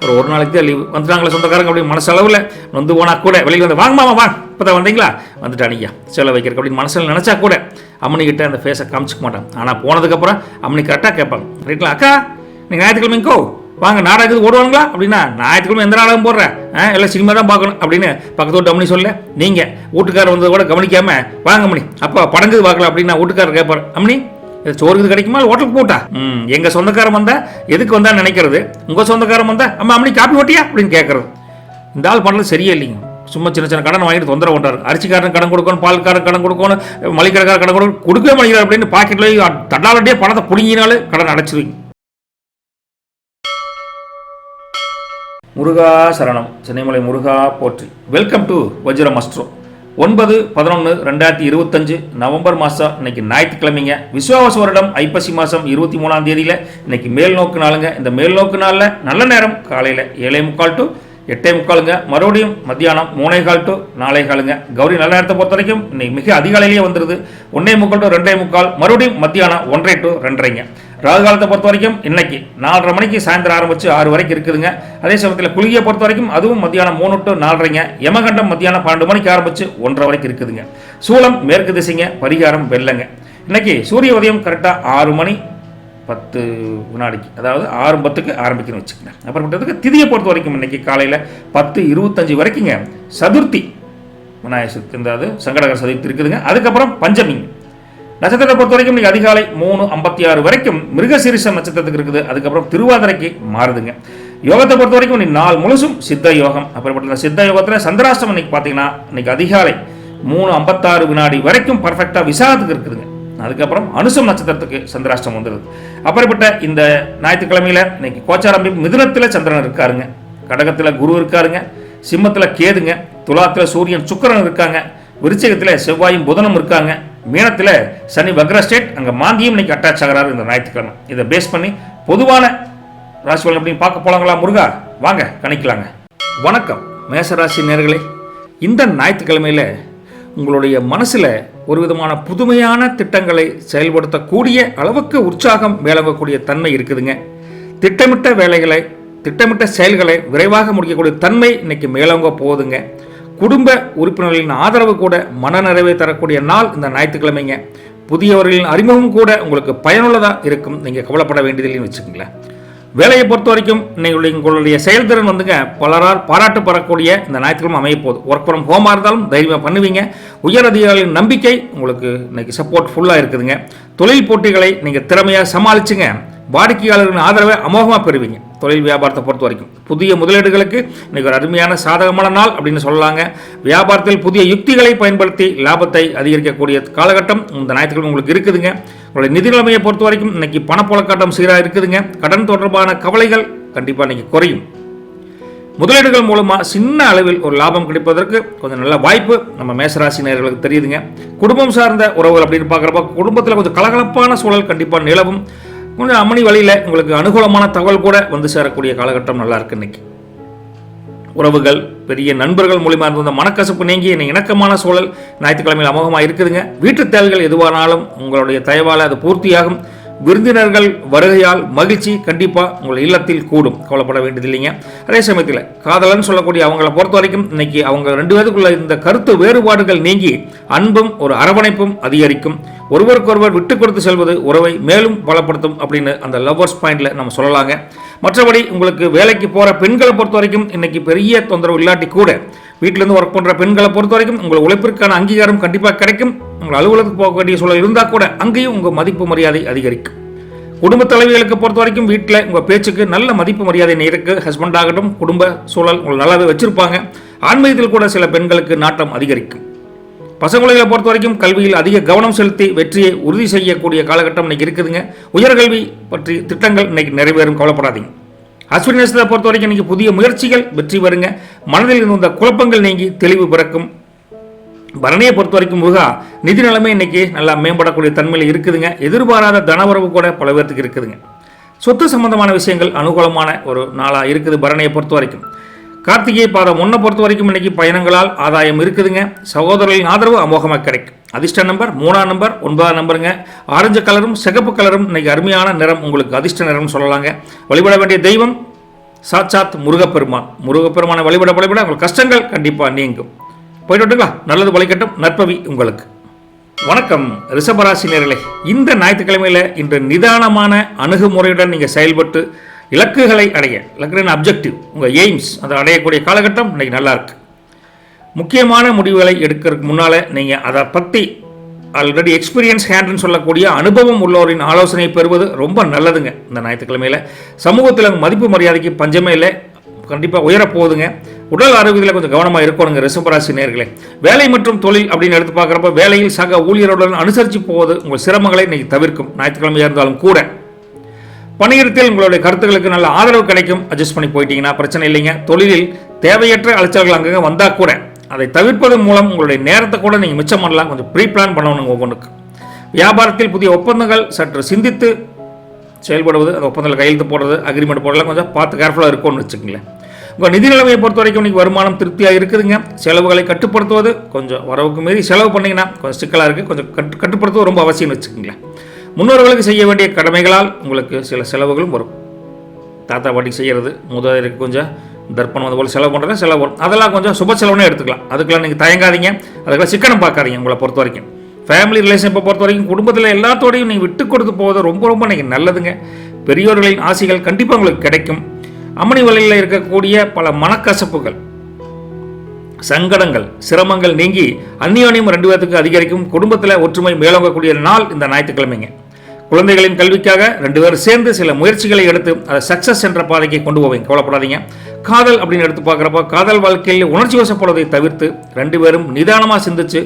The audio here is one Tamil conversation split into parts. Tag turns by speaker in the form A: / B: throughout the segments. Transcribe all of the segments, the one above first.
A: ஒரு நாளைக்கு தான் லீவு வந்துட்டாங்களே சொந்தக்காரங்க அப்படின்னு மனசளவில் வந்து போனால் கூட வெளியில் வந்து வாங்க மாமா வாங்க இப்போ தான் வந்தீங்களா வந்துட்டானியா செலவு வைக்கிறக்கு அப்படின்னு மனசில் நினச்சா கூட அம்மனிக்கிட்ட அந்த ஃபேஸை காமிச்சிக்க மாட்டான். ஆனால் போனதுக்கப்புறம் அம்மனி கரெக்டாக கேட்பாங்க, ரைட்ங்களா அக்கா நீங்கள் ஞாயிற்றுக்கிழமைங்கோ வாங்க நாடகம் ஓடுவாங்களா அப்படின்னா ஞாயிற்றுக்கிழமை எந்த நாடகம் போடுறேன் எல்லாம் சினிமா தான் பார்க்கணும் அப்படின்னு பக்கத்து வீட்டு அம்மனி சொல்ல நீங்கள் வீட்டுக்காரர் வந்தது கூட கவனிக்காமல் வாங்க அம்மனி அப்போ படங்குது பார்க்கலாம் அப்படின்னு நான் வீட்டுக்காரர் கேட்பார், அம்மனி இது சோறுக்கு கிடைக்குமா ஹோட்டலுக்கு போட்டா எங்கள் சொந்தக்காரன் வந்தா எதுக்கு வந்தா நினைக்கிறது, உங்கள் சொந்தக்காரன் வந்தா அம்மா அம்மனி காப்பி ஓட்டியா அப்படின்னு கேட்கறது. இந்த ஆள் பண்ணுறது சரியே இல்லைங்க. சும்மா சின்ன சின்ன கடன் வாங்கிட்டு தொந்தரவு பண்ணுறாரு. அரிசிக்காரன் கடன் கொடுக்கணும், பால்காரன் கடன் கொடுக்கணும், மளிகைக்காரன் கடன் கொடுக்கவே மாட்டேங்கிறார் அப்படின்னு பாக்கெட்ல தட்டாலட்டியே பணத்தை பிடிங்கினாலே கடன் அடைச்சிருவீங்க. முருகா சரணம், சென்னைமலை முருகா போற்றி. Welcome to Vajram astro. 9/11/2025 நவம்பர் மாதம் இன்னைக்கு ஞாயிற்றுக்கிழமைங்க. விஸ்வாவச வருடம் ஐப்பசி மாதம் 23ஆம் தேதியில் இன்னைக்கு மேல் நோக்கு நாளுங்க. இந்த மேல் நோக்கு நாளில் நல்ல நேரம் காலையில் 7:45 to 8:45, மறுபடியும் மத்தியானம் 3:15 to 4:15. கௌரி நல்ல நேரத்தை பொறுத்த வரைக்கும் இன்னைக்கு மிக அதிகாலையிலேயே வந்துடுது. 1:45 to 2:45, மறுபடியும் மத்தியானம் 1:30 to 2:30. ராகு காலத்தை பொறுத்த வரைக்கும் இன்னைக்கு 4:30 மணிக்கு சாயந்தரம் ஆரம்பிச்சு 6 வரைக்கும் இருக்குதுங்க. அதே சமயத்தில் குளிகையை பொறுத்த வரைக்கும் அதுவும் மத்தியானம் 3 to 4:30. யமகண்டம் மத்தியானம் 12 மணிக்கு ஆரம்பிச்சு 1:30 வரைக்கும் இருக்குதுங்க. சூலம் மேற்கு திசைங்க, பரிகாரம் வெள்ளங்க. இன்னைக்கு சூரிய உதயம் கரெக்டாக 6:10 அதாவது 6:10 ஆரம்பிக்கணும்னு வச்சுக்கோங்க. அப்புறமேட்டுக்கு திதியை பொறுத்த வரைக்கும் இன்னைக்கு காலையில் 10:25 வரைக்குங்க சதுர்த்தி விநாயகர் சதுர்த்தி, அதாவது சங்கடகர சதுர்த்தி இருக்குதுங்க. அதுக்கப்புறம் பஞ்சமி. நட்சத்திரத்தை பொறுத்த வரைக்கும் இன்னைக்கு அதிகாலை 3:56 வரைக்கும் மிருகசீரிஷம் நட்சத்திரத்துக்கு இருக்குது. அதுக்கப்புறம் திருவாதிரைக்கு மாறுதுங்க. யோகத்தை பொறுத்த வரைக்கும் இன்னைக்கு நாள் முழுசும் சித்த யோகம். அப்புறப்பட்ட சித்த யோகத்தில் சந்திராஷ்டமம் இன்னைக்கு பார்த்தீங்கன்னா இன்னைக்கு அதிகாலை 3:56 வரைக்கும் பர்ஃபெக்டாக விசாகத்துக்கு இருக்குதுங்க. அதுக்கப்புறம் அனுசம் நட்சத்திரத்துக்கு சந்திராஷ்டம் வந்துடுது. அப்படிப்பட்ட இந்த ஞாயிற்றுக்கிழமையில இன்னைக்கு கோச்சாரம் மிதுனத்தில் சந்திரன் இருக்காருங்க, கடகத்தில் குரு இருக்காருங்க, சிம்மத்தில் கேதுங்க, துலாத்தில் சூரியன் சுக்கிரன் இருக்காங்க, விருச்சிகத்தில் செவ்வாயும் புதனும் இருக்காங்க, மீனத்தில் சனி வக்ரஸ்டேட் அங்கே மாந்தியும் இன்னைக்கு அட்டாச் ஆகிறாரு இந்த ஞாயிற்றுக்கிழமை. இதை பேஸ் பண்ணி பொதுவான ராசி பலன் அப்படின்னு பார்க்க போலாங்களா முருகா? வாங்க கணிக்கலாங்க. வணக்கம் மேசராசி நேயர்களே. இந்த ஞாயிற்றுக்கிழமையில் உங்களுடைய மனசில் ஒரு விதமான புதுமையான திட்டங்களை செயல்படுத்தக்கூடிய அளவுக்கு உற்சாகம் மேலங்கக்கூடிய தன்மை இருக்குதுங்க. திட்டமிட்ட வேலைகளை, திட்டமிட்ட செயல்களை விரைவாக முடிக்கக்கூடிய தன்மை இன்னைக்கு மேலோங்க போகுதுங்க. குடும்ப உறுப்பினர்களின் ஆதரவு கூட மனநிறைவை தரக்கூடிய நாள் இந்த ஞாயிற்றுக்கிழமைங்க. புதியவர்களின் அறிமுகம் கூட உங்களுக்கு பயனுள்ளதாக இருக்கும். நீங்கள் கவலைப்பட வேண்டியதில்லைன்னு வச்சுக்கோங்களேன். வேலையை பொறுத்த வரைக்கும் உங்களுடைய செயல்திறன் வந்துங்க பலரால் பாராட்டு பெறக்கூடிய இந்த ஞாயிற்றுக்கிழமை அமைய போகுது. ஒர்க் ஃப்ரம் ஹோமாக இருந்தாலும் தைரியமாக பண்ணுவீங்க. உயர் அதிகாரிகளின் நம்பிக்கை உங்களுக்கு இன்னைக்கு சப்போர்ட் ஃபுல்லாக இருக்குதுங்க. தொழில் போட்டிகளை நீங்கள் திறமையாக சமாளிச்சுங்க. வாடிக்கையாளர்களின் ஆதரவை அமோகமாக பெறுவீங்க. தொழில் வியாபாரத்தை பொறுத்த வரைக்கும் புதிய முதலீடுகளுக்கு இன்னைக்கு ஒரு அருமையான சாதகமான நாள் அப்படின்னு சொல்லலாங்க. வியாபாரத்தில் புதிய யுக்திகளை பயன்படுத்தி லாபத்தை அதிகரிக்கக்கூடிய காலகட்டம் இந்த ஞாயிற்றுக்கிழமை உங்களுக்கு இருக்குதுங்க. உங்களுடைய நிதி நிலைமையை பொறுத்த வரைக்கும் இன்னைக்கு பணப்புழக்காட்டம் சீராக இருக்குதுங்க. கடன் தொடர்பான கவலைகள் கண்டிப்பாக இன்னைக்கு குறையும். முதலீடுகள் மூலமாக சின்ன அளவில் ஒரு லாபம் கிடைப்பதற்கு கொஞ்சம் நல்ல வாய்ப்பு நம்ம மேசராசி நேயர்களுக்கு தெரியுதுங்க. குடும்பம் சார்ந்த உறவுகள் அப்படின்னு பார்க்குறப்ப குடும்பத்தில் கொஞ்சம் கலகலப்பான சூழல் கண்டிப்பாக நிலவும். கொஞ்சம் அம்மனி வழியில் உங்களுக்கு அனுகூலமான தகவல் கூட வந்து சேரக்கூடிய காலகட்டம் நல்லா இருக்கு. இன்னைக்கு உறவுகள், பெரிய நண்பர்கள் மூலிமா இருந்த மனக்கசப்பு நீங்கி இன்னைக்கு இணக்கமான சூழல் ஞாயிற்றுக்கிழமையில் அமோகமாக இருக்குதுங்க. வீட்டு தேவைகள் எதுவானாலும் உங்களுடைய தயவால் அது பூர்த்தியாகும். விருந்தினர்கள் வருகையால் மகிழ்ச்சி கண்டிப்பாக உங்கள் இல்லத்தில் கூடும். கவலைப்பட வேண்டியதில்லைங்க. அதே சமயத்தில் காதலன்னு சொல்லக்கூடிய அவங்களை பொறுத்த வரைக்கும் இன்னைக்கு அவங்க 2 பேருக்குள்ள இந்த கருத்து வேறுபாடுகள் நீங்கி அன்பும் ஒரு அரவணைப்பும் அதிகரிக்கும். ஒருவருக்கொருவர் விட்டு கொடுத்து செல்வது உறவை மேலும் பலப்படுத்தும் அப்படின்னு அந்த லவ்வர்ஸ் பாயிண்ட்ல நம்ம சொல்லலாங்க. மற்றபடி உங்களுக்கு வேலைக்கு போகிற பெண்களை பொறுத்த வரைக்கும் இன்னைக்கு பெரிய தொந்தரவு இல்லாட்டி கூட வீட்டிலேருந்து ஒர்க் பண்ணுற பெண்களை பொறுத்த வரைக்கும் உங்கள் உழைப்பிற்கான அங்கீகாரம் கண்டிப்பாக கிடைக்கும். உங்கள் அலுவலகத்துக்கு போக வேண்டிய சூழல் இருந்தால் கூட அங்கேயும் உங்கள் மதிப்பு மரியாதை அதிகரிக்கும். குடும்ப தலைவிகளுக்கு பொறுத்த வரைக்கும் வீட்டில் உங்கள் பேச்சுக்கு நல்ல மதிப்பு மரியாதை இருக்குது. ஹஸ்பண்ட் ஆகட்டும், குடும்ப சூழல் உங்களை நல்லாவே வச்சுருப்பாங்க. ஆன்மீகத்தில் கூட சில பெண்களுக்கு நாட்டம் அதிகரிக்கும். பசங்களை பொறுத்த வரைக்கும் கல்வியில் அதிக கவனம் செலுத்தி வெற்றியை உறுதி செய்யக்கூடிய காலகட்டம் இன்னைக்கு இருக்குதுங்க. உயர்கல்வி பற்றி திட்டங்கள் இன்னைக்கு நிறைவேறும். கவலைப்படாதீங்க. அஸ்வினி நட்சத்திரத்தை பொறுத்த வரைக்கும் இன்னைக்கு புதிய முயற்சிகள் வெற்றி வருங்க. மனதில் இருந்த குழப்பங்கள் நீங்கி தெளிவு பிறக்கும். பரணியை பொறுத்த வரைக்கும் முருகா நிதி நிலைமை இன்னைக்கு நல்லா மேம்படக்கூடிய தன்மையில் இருக்குதுங்க. எதிர்பாராத தனவரவு கூட பல பேர்த்துக்கு இருக்குதுங்க. சொத்து சம்பந்தமான விஷயங்கள் அனுகூலமான ஒரு நாளாக இருக்குது பரணியை பொறுத்த வரைக்கும். கார்த்திகை பாதம் 1 பொறுத்த வரைக்கும் இன்னைக்கு பயணங்களால் ஆதாயம் இருக்குதுங்க. சகோதரர்களின் ஆதரவு அமோகமாக கிடைக்கும். அதிர்ஷ்ட நம்பர் 3ஆம் நம்பர் 9ஆம் நம்பருங்க. ஆரஞ்சு கலரும் சிகப்பு கலரும் இன்னைக்கு அருமையான நிறம், உங்களுக்கு அதிர்ஷ்ட நிறம்னு சொல்லலாங்க. வழிபட வேண்டிய தெய்வம் சாட்சாத் முருகப்பெருமானை வழிபட உங்கள் கஷ்டங்கள் கண்டிப்பாக நீங்கும். போயிட்டு விட்டுங்களா? நல்லது பலிக்கட்டும். நற்பவி உங்களுக்கு. வணக்கம் ரிஷபராசி நேயர்களே. இந்த ஞாயிற்றுக்கிழமையில் இன்று நிதானமான அணுகுமுறையுடன் நீங்கள் செயல்பட்டு இலக்குகளை அடைய, இலக்குகளின் அப்ஜெக்டிவ், உங்கள் எய்ம்ஸ் அதை அடையக்கூடிய காலகட்டம் இன்றைக்கி நல்லா இருக்கு. முக்கியமான முடிவுகளை எடுக்கிறதுக்கு முன்னால் நீங்கள் அதை பற்றி ஆல்ரெடி எக்ஸ்பீரியன்ஸ் ஹேண்டுன்னு சொல்லக்கூடிய அனுபவம் உள்ளவரின் ஆலோசனை பெறுவது ரொம்ப நல்லதுங்க. இந்த ஞாயிற்றுக்கிழமையில் சமூகத்தில் மதிப்பு மரியாதைக்கு பஞ்சமே இல்லை, கண்டிப்பாக உயரப்போகுதுங்க. உடல் ஆரோக்கியத்தில் கொஞ்சம் கவனமாக இருக்கணுங்க ரிஷபராசி நேயர்களே. வேலை மற்றும் தொழில் அப்படின்னு எடுத்து பார்க்குறப்ப வேலையில் சக ஊழியருடன் அனுசரித்து போவது உங்கள் சிரமங்களை இன்னைக்கு தவிர்க்கும். ஞாயிற்றுக்கிழமையாக இருந்தாலும் கூட பணியிடத்தில் உங்களுடைய கருத்துக்களுக்கு நல்ல ஆதரவு கிடைக்கும். அட்ஜஸ்ட் பண்ணி போயிட்டீங்கன்னா பிரச்சனை இல்லைங்க. தொழிலில் தேவையற்ற அலைச்சல்கள் அங்கங்கே வந்தால் கூட அதை தவிர்ப்பதன் மூலம் உங்களுடைய நேரத்தை கூட நீங்கள் மிச்சம் பண்ணலாம். கொஞ்சம் ப்ரீ பிளான் பண்ணணும் ஒவ்வொன்றுக்கு. வியாபாரத்தில் புதிய ஒப்பந்தங்கள் சற்று சிந்தித்து செயல்படுவது, அந்த ஒப்பந்தத்தில் கையெழுத்து போடுறது, அக்ரிமெண்ட் போடலாம் கொஞ்சம் பார்த்து கேர்ஃபுல்லாக இருக்கும்னு வச்சுக்கோங்களேன். உங்கள் நிதி நிலைமையை பொறுத்த வரைக்கும் இன்றைக்கி வருமானம் திருப்தியாக இருக்குதுங்க. செலவுகளை கட்டுப்படுத்துவது, கொஞ்சம் வரவுக்கு மீறி செலவு பண்ணிங்கன்னா கொஞ்சம் சிக்கலாக இருக்குது, கொஞ்சம் கட்டுப்படுத்துவது ரொம்ப அவசியம்னு வச்சுக்கோங்களேன். முன்னோர்களுக்கு செய்ய வேண்டிய கடமைகளால் உங்களுக்கு சில செலவுகளும் வரும். தாத்தா பாட்டிக்கு செய்கிறது, முதலிற்கு கொஞ்சம் தர்ப்பணம் அது போல் செலவு பண்ணுறது செலவு வரும். அதெல்லாம் கொஞ்சம் சுப செலவுனே எடுத்துக்கலாம். அதுக்கெல்லாம் நீங்கள் தயங்காதீங்க, அதுக்கெல்லாம் சிக்கனம் பார்க்காதீங்க. உங்களை பொறுத்த வரைக்கும் ஃபேமிலி ரிலேஷன்ஷிப்பை பொறுத்த வரைக்கும் குடும்பத்தில் எல்லாத்தோடையும் நீங்கள் விட்டு கொடுத்து போவது ரொம்ப இன்றைக்கி நல்லதுங்க. பெரியோர்களின் ஆசைகள் கண்டிப்பாக உங்களுக்கு கிடைக்கும். அம்மணி வலையில் இருக்கக்கூடிய பல மனக்கசப்புகள், சங்கடங்கள், சிரமங்கள் நீங்கி அந்நியோன்யம் 2 பேருக்கு அதிகரிக்கும். குடும்பத்தில் ஒற்றுமை மேலோங்கக்கூடிய நாள் இந்த ஞாயிற்றுக்கிழமைங்க. குழந்தைகளின் கல்விக்காக 2 பேரும் சேர்ந்து சில முயற்சிகளை எடுத்து அதை சக்ஸஸ் என்ற பாதைக்கு கொண்டு போவீங்க. கவலைப்படாதீங்க. காதல் அப்படின்னு எடுத்து பார்க்குறப்ப காதல் வாழ்க்கையில் உணர்ச்சி வசப்படுவதை தவிர்த்து 2 பேரும் நிதானமாக சிந்திச்சு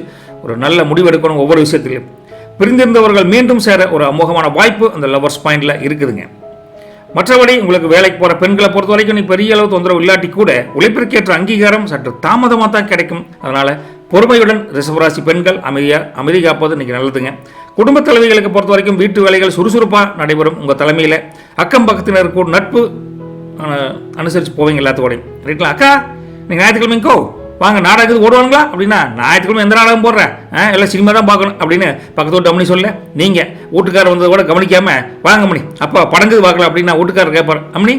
A: ஒரு நல்ல முடிவு எடுக்கணும். ஒவ்வொரு விஷயத்திலையும் பிரிந்திருந்தவர்கள் மீண்டும் சேர ஒரு அமோகமான வாய்ப்பு அந்த லவர்ஸ் பாயிண்டில் இருக்குதுங்க. மற்றபடி உங்களுக்கு வேலைக்கு போகிற பெண்களை பொறுத்த வரைக்கும் நீ பெரிய அளவு தொந்தரவு இல்லாட்டி கூட உழைப்பிற்கேற்ற அங்கீகாரம் சற்று தாமதமாக தான் கிடைக்கும். அதனால் பொறுமையுடன் ரிஷபராசி பெண்கள் அமைதி காப்பது இன்றைக்கி நல்லதுங்க. குடும்ப தலைவிகளுக்கு பொறுத்த வரைக்கும் வீட்டு வேலைகள் சுறுசுறுப்பாக நடைபெறும். உங்கள் தலைமையில் அக்கம் பக்கத்தினருக்கு நட்பு அனுசரித்து போவீங்க எல்லாத்தோடையும். ரைட்லாம் அக்கா நீங்கள் ஞாயிற்றுக்கிழமைங்கோ வாங்க நாடகத்துக்கு ஓடுவாங்களா அப்படின்னா, ஞாயிற்றுக்கிழமை எந்த நாடகம் போடுறேன், எல்லாம் சினிமா தான் பார்க்கணும் அப்படின்னு பக்கத்தோடு அம்மனி சொல்ல, நீங்கள் வீட்டுக்காரர் வந்ததை கூட கவனிக்காமல் வாங்க மணி அப்போ படங்குது பார்க்கலாம் அப்படின்னா வீட்டுக்காரர் கேட்பார், அம்மனி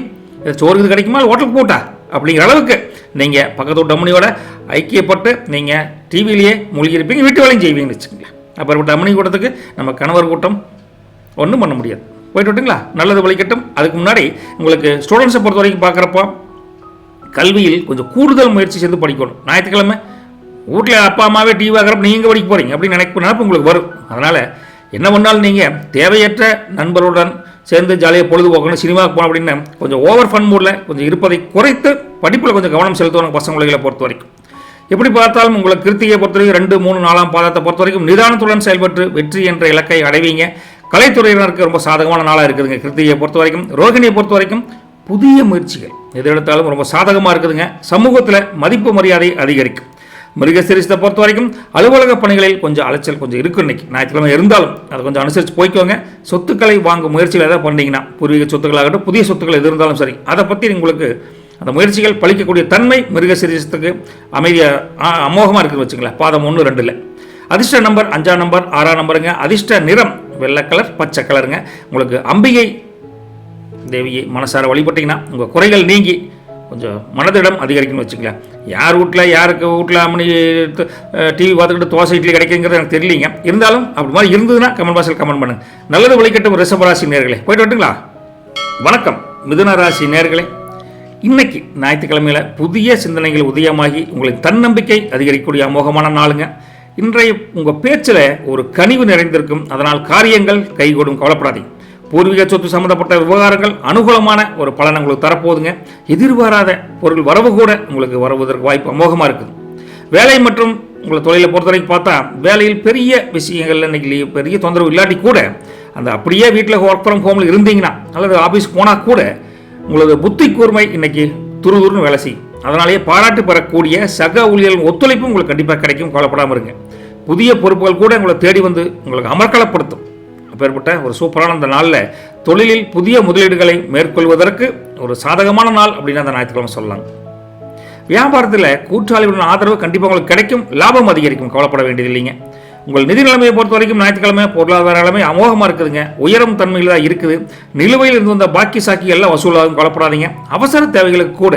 A: சோறுக்கு கிடைக்குமா ஹோட்டலுக்கு போட்டா அப்படிங்கிற அளவுக்கு நீங்கள் பக்கத்தோட்டு அம்மனியோட ஐக்கியப்பட்டு நீங்கள் டிவிலேயே மூழ்கி இருப்பீங்க, வீட்டு வேலையும் செய்வீங்கன்னு வச்சுக்கோங்களேன். அப்புறப்பட்ட அம்மனி கூட்டத்துக்கு நம்ம கணவர் கூட்டம் ஒன்றும் பண்ண முடியாது. போயிட்டு விட்டுங்களா? நல்லது வலிக்கட்டும். அதுக்கு முன்னாடி உங்களுக்கு ஸ்டூடெண்ட்ஸை பொறுத்த வரைக்கும் பார்க்குறப்போ கல்வியில் கொஞ்சம் கூடுதல் முயற்சி செய்து படிக்கணும். ஞாயிற்றுக்கிழமை வீட்டில் அப்பா அம்மாவே டிவி பார்க்குறப்ப நீங்கள் படிக்க போகிறீங்க அப்படின்னு நினைப்பு உங்களுக்கு வரும். அதனால் என்ன பண்ணாலும் நீங்கள் தேவையற்ற நண்பருடன் சேர்ந்து ஜாலியாக பொழுதுபோக்கணும், சினிமாவுக்கு போகணும் அப்படின்னு கொஞ்சம் ஓவர் ஃபன் மூடில் கொஞ்சம் இருப்பதை குறைத்து படிப்பில் கொஞ்சம் கவனம் செலுத்தணும் பசங்களை பொறுத்த வரைக்கும். எப்படி பார்த்தாலும் உங்களுக்கு கிருத்திகையை பொறுத்த வரைக்கும் 2, 3, 4ஆம் பாதத்தை பொறுத்த வரைக்கும் நிதானத்துடன் செயல்பட்டு வெற்றி என்ற இலக்கை அடைவீங்க. கலைத்துறையினருக்கு ரொம்ப சாதகமான நாளாக இருக்குதுங்க கிருத்திகையை பொறுத்த வரைக்கும். ரோகிணியை பொறுத்த வரைக்கும் புதிய முயற்சிகள் எது எடுத்தாலும் ரொம்ப சாதகமாக இருக்குதுங்க. சமூகத்தில் மதிப்பு மரியாதை அதிகரிக்கும். மிருகசீரிஷத்தை பொறுத்த வரைக்கும் அலுவலக பணிகளில் கொஞ்சம் அலைச்சல் கொஞ்சம் இருக்கும். இன்னைக்கு ஞாயிற்றுக்கிழமை இருந்தாலும் அதை கொஞ்சம் அனுசரித்து போய்க்கோங்க. சொத்துக்களை வாங்கும் முயற்சிகள் எதாவது பண்ணிங்கன்னா, பூர்வீக சொத்துக்களாகட்டும் புதிய சொத்துக்கள் எது இருந்தாலும் சரி, அதை பற்றி உங்களுக்கு அந்த முயற்சிகள் பழிக்கக்கூடிய தன்மை மிருகசீரிஷத்துக்கு அமைதியாக அமோகமாக இருக்குன்னு வச்சுங்களேன். பாதம் 1, 2 அதிர்ஷ்ட நம்பர் 5ஆம் நம்பர் 6ஆம் நம்பருங்க. அதிர்ஷ்ட நிறம் வெள்ளை கலர், பச்சை கலருங்க. உங்களுக்கு அம்பிகை தேவியை மனசார வழிபட்டிங்கன்னா உங்கள் குறைகள் நீங்கி கொஞ்சம் மனதிடம் அதிகரிக்கணும்னு வச்சுக்கலாம். யார் வீட்டில் யாருக்கு வீட்டில் அம்மனி டிவி பார்த்துக்கிட்டு தோசை இட்லி கிடைக்குங்கிறது எனக்கு தெரியலிங்க. இருந்தாலும் அப்படி மாதிரி இருந்ததுன்னா கமெண்ட் பாக்ஸில் கமெண்ட் பண்ணுங்க. நல்லது வழிகட்டும் ரிஷபராசி நேர்களே. போயிட்டு வரட்டுங்களா? வணக்கம் மிதுன ராசி நேர்களே. இன்னைக்கு ஞாயிற்றுக்கிழமையில் புதிய சிந்தனைகள் உதயமாகி உங்களின் தன்னம்பிக்கை அதிகரிக்கக்கூடிய அமோகமான நாளுங்க. இன்றைய உங்கள் பேச்சில் ஒரு கனிவு நிறைந்திருக்கும். அதனால் காரியங்கள் கைகூடும். கவலைப்படாதீங்க. பூர்வீக சொத்து சம்பந்தப்பட்ட விவகாரங்கள் அனுகூலமான ஒரு பலனை உங்களுக்கு தரப்போகுதுங்க. எதிர்பாராத பொருள் வரவு கூட உங்களுக்கு வருவதற்கு வாய்ப்பு அமோகமாக இருக்குது. வேலை மற்றும் உங்களை தொழிலை பொறுத்த வரைக்கும் பார்த்தா வேலையில் பெரிய விஷயங்கள் இன்னைக்கு பெரிய தொந்தரவு இல்லாட்டி கூட அந்த அப்படியே வீட்டில் ஒர்க் ஃப்ரம் ஹோமில் இருந்தீங்கன்னா அல்லது ஆஃபீஸ் போனால் கூட உங்களது புத்தி கூர்மை இன்னைக்கு துருதுருன்னு வேலை செய்யும். அதனாலேயே பாராட்டு பெறக்கூடிய சக ஊழியர்களின் ஒத்துழைப்பும் உங்களுக்கு கண்டிப்பாக கிடைக்கும். கவலைப்படாமல் இருங்க. புதிய பொறுப்புகள் கூட உங்களை தேடி வந்து உங்களுக்கு அமர்க்களப்படுத்தும். அப்பேற்பட்ட ஒரு சூப்பரான அந்த நாளில் தொழிலில் புதிய முதலீடுகளை மேற்கொள்வதற்கு ஒரு சாதகமான நாள் அப்படின்னு அந்த ஞாயிற்றுக்கிழமை சொல்லலாம். வியாபாரத்தில் கூட்டாளிகளின் ஆதரவு கண்டிப்பாக உங்களுக்கு கிடைக்கும். லாபம் அதிகரிக்கும். கவலைப்பட வேண்டியது இல்லைங்க. உங்கள் நிதி நிலைமையை பொறுத்த வரைக்கும் ஞாயிற்றுக்கிழமை பொருளாதார நிலைமை அமோகமாக இருக்குதுங்க. உயரும் தன்மையில் தான் இருக்குது. நிலுவையில் இருந்து வந்த பாக்கி சாக்கி எல்லாம் வசூலாகும், கொலப்படாதீங்க. அவசர தேவைகளுக்கு கூட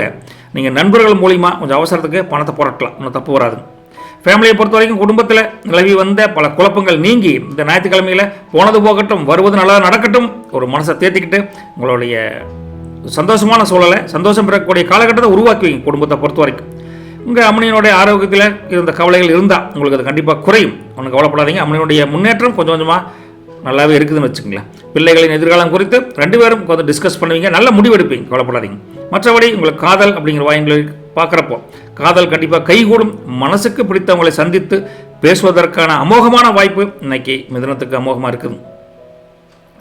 A: நீங்கள் நண்பர்கள் மூலிமா கொஞ்சம் அவசரத்துக்கு பணத்தை புரட்டலாம், ஒன்றும் தப்பு வராது. ஃபேமிலியை பொறுத்த வரைக்கும் குடும்பத்தில் நிலவி வந்த பல குழப்பங்கள் நீங்கி இந்த ஞாயிற்றுக்கிழமையில் போனது போகட்டும், வருவது நல்லா நடக்கட்டும், ஒரு மனசை தேர்த்திக்கிட்டு உங்களுடைய சந்தோஷமான சூழலை, சந்தோஷம் பெறக்கூடிய காலகட்டத்தை உருவாக்கி வைங்க. குடும்பத்தை பொறுத்த வரைக்கும் உங்கள் அம்மனியினுடைய ஆரோக்கியத்தில் இருந்த கவலைகள் இருந்தால் உங்களுக்கு அது கண்டிப்பாக குறையும். ஒன்றும் கவலைப்படாதீங்க. அம்மனியினுடைய முன்னேற்றம் கொஞ்சம் கொஞ்சமாக நல்லாவே இருக்குதுன்னு வச்சுக்கங்களேன். பிள்ளைகளின் எதிர்காலம் குறித்து 2 பேரும் கொஞ்சம் டிஸ்கஸ் பண்ணுவீங்க, நல்ல முடிவெடுப்பீங்க, கவலைப்படாதீங்க. மற்றபடி உங்களுக்கு காதல் அப்படிங்கிற வாய்ங்களை பார்க்குறப்போ காதல் கண்டிப்பாக கைகூடும். மனசுக்கு பிடித்தவங்களை சந்தித்து பேசுவதற்கான அமோகமான வாய்ப்பு இன்னைக்கு மிதுனத்துக்கு அமோகமாக இருக்குது.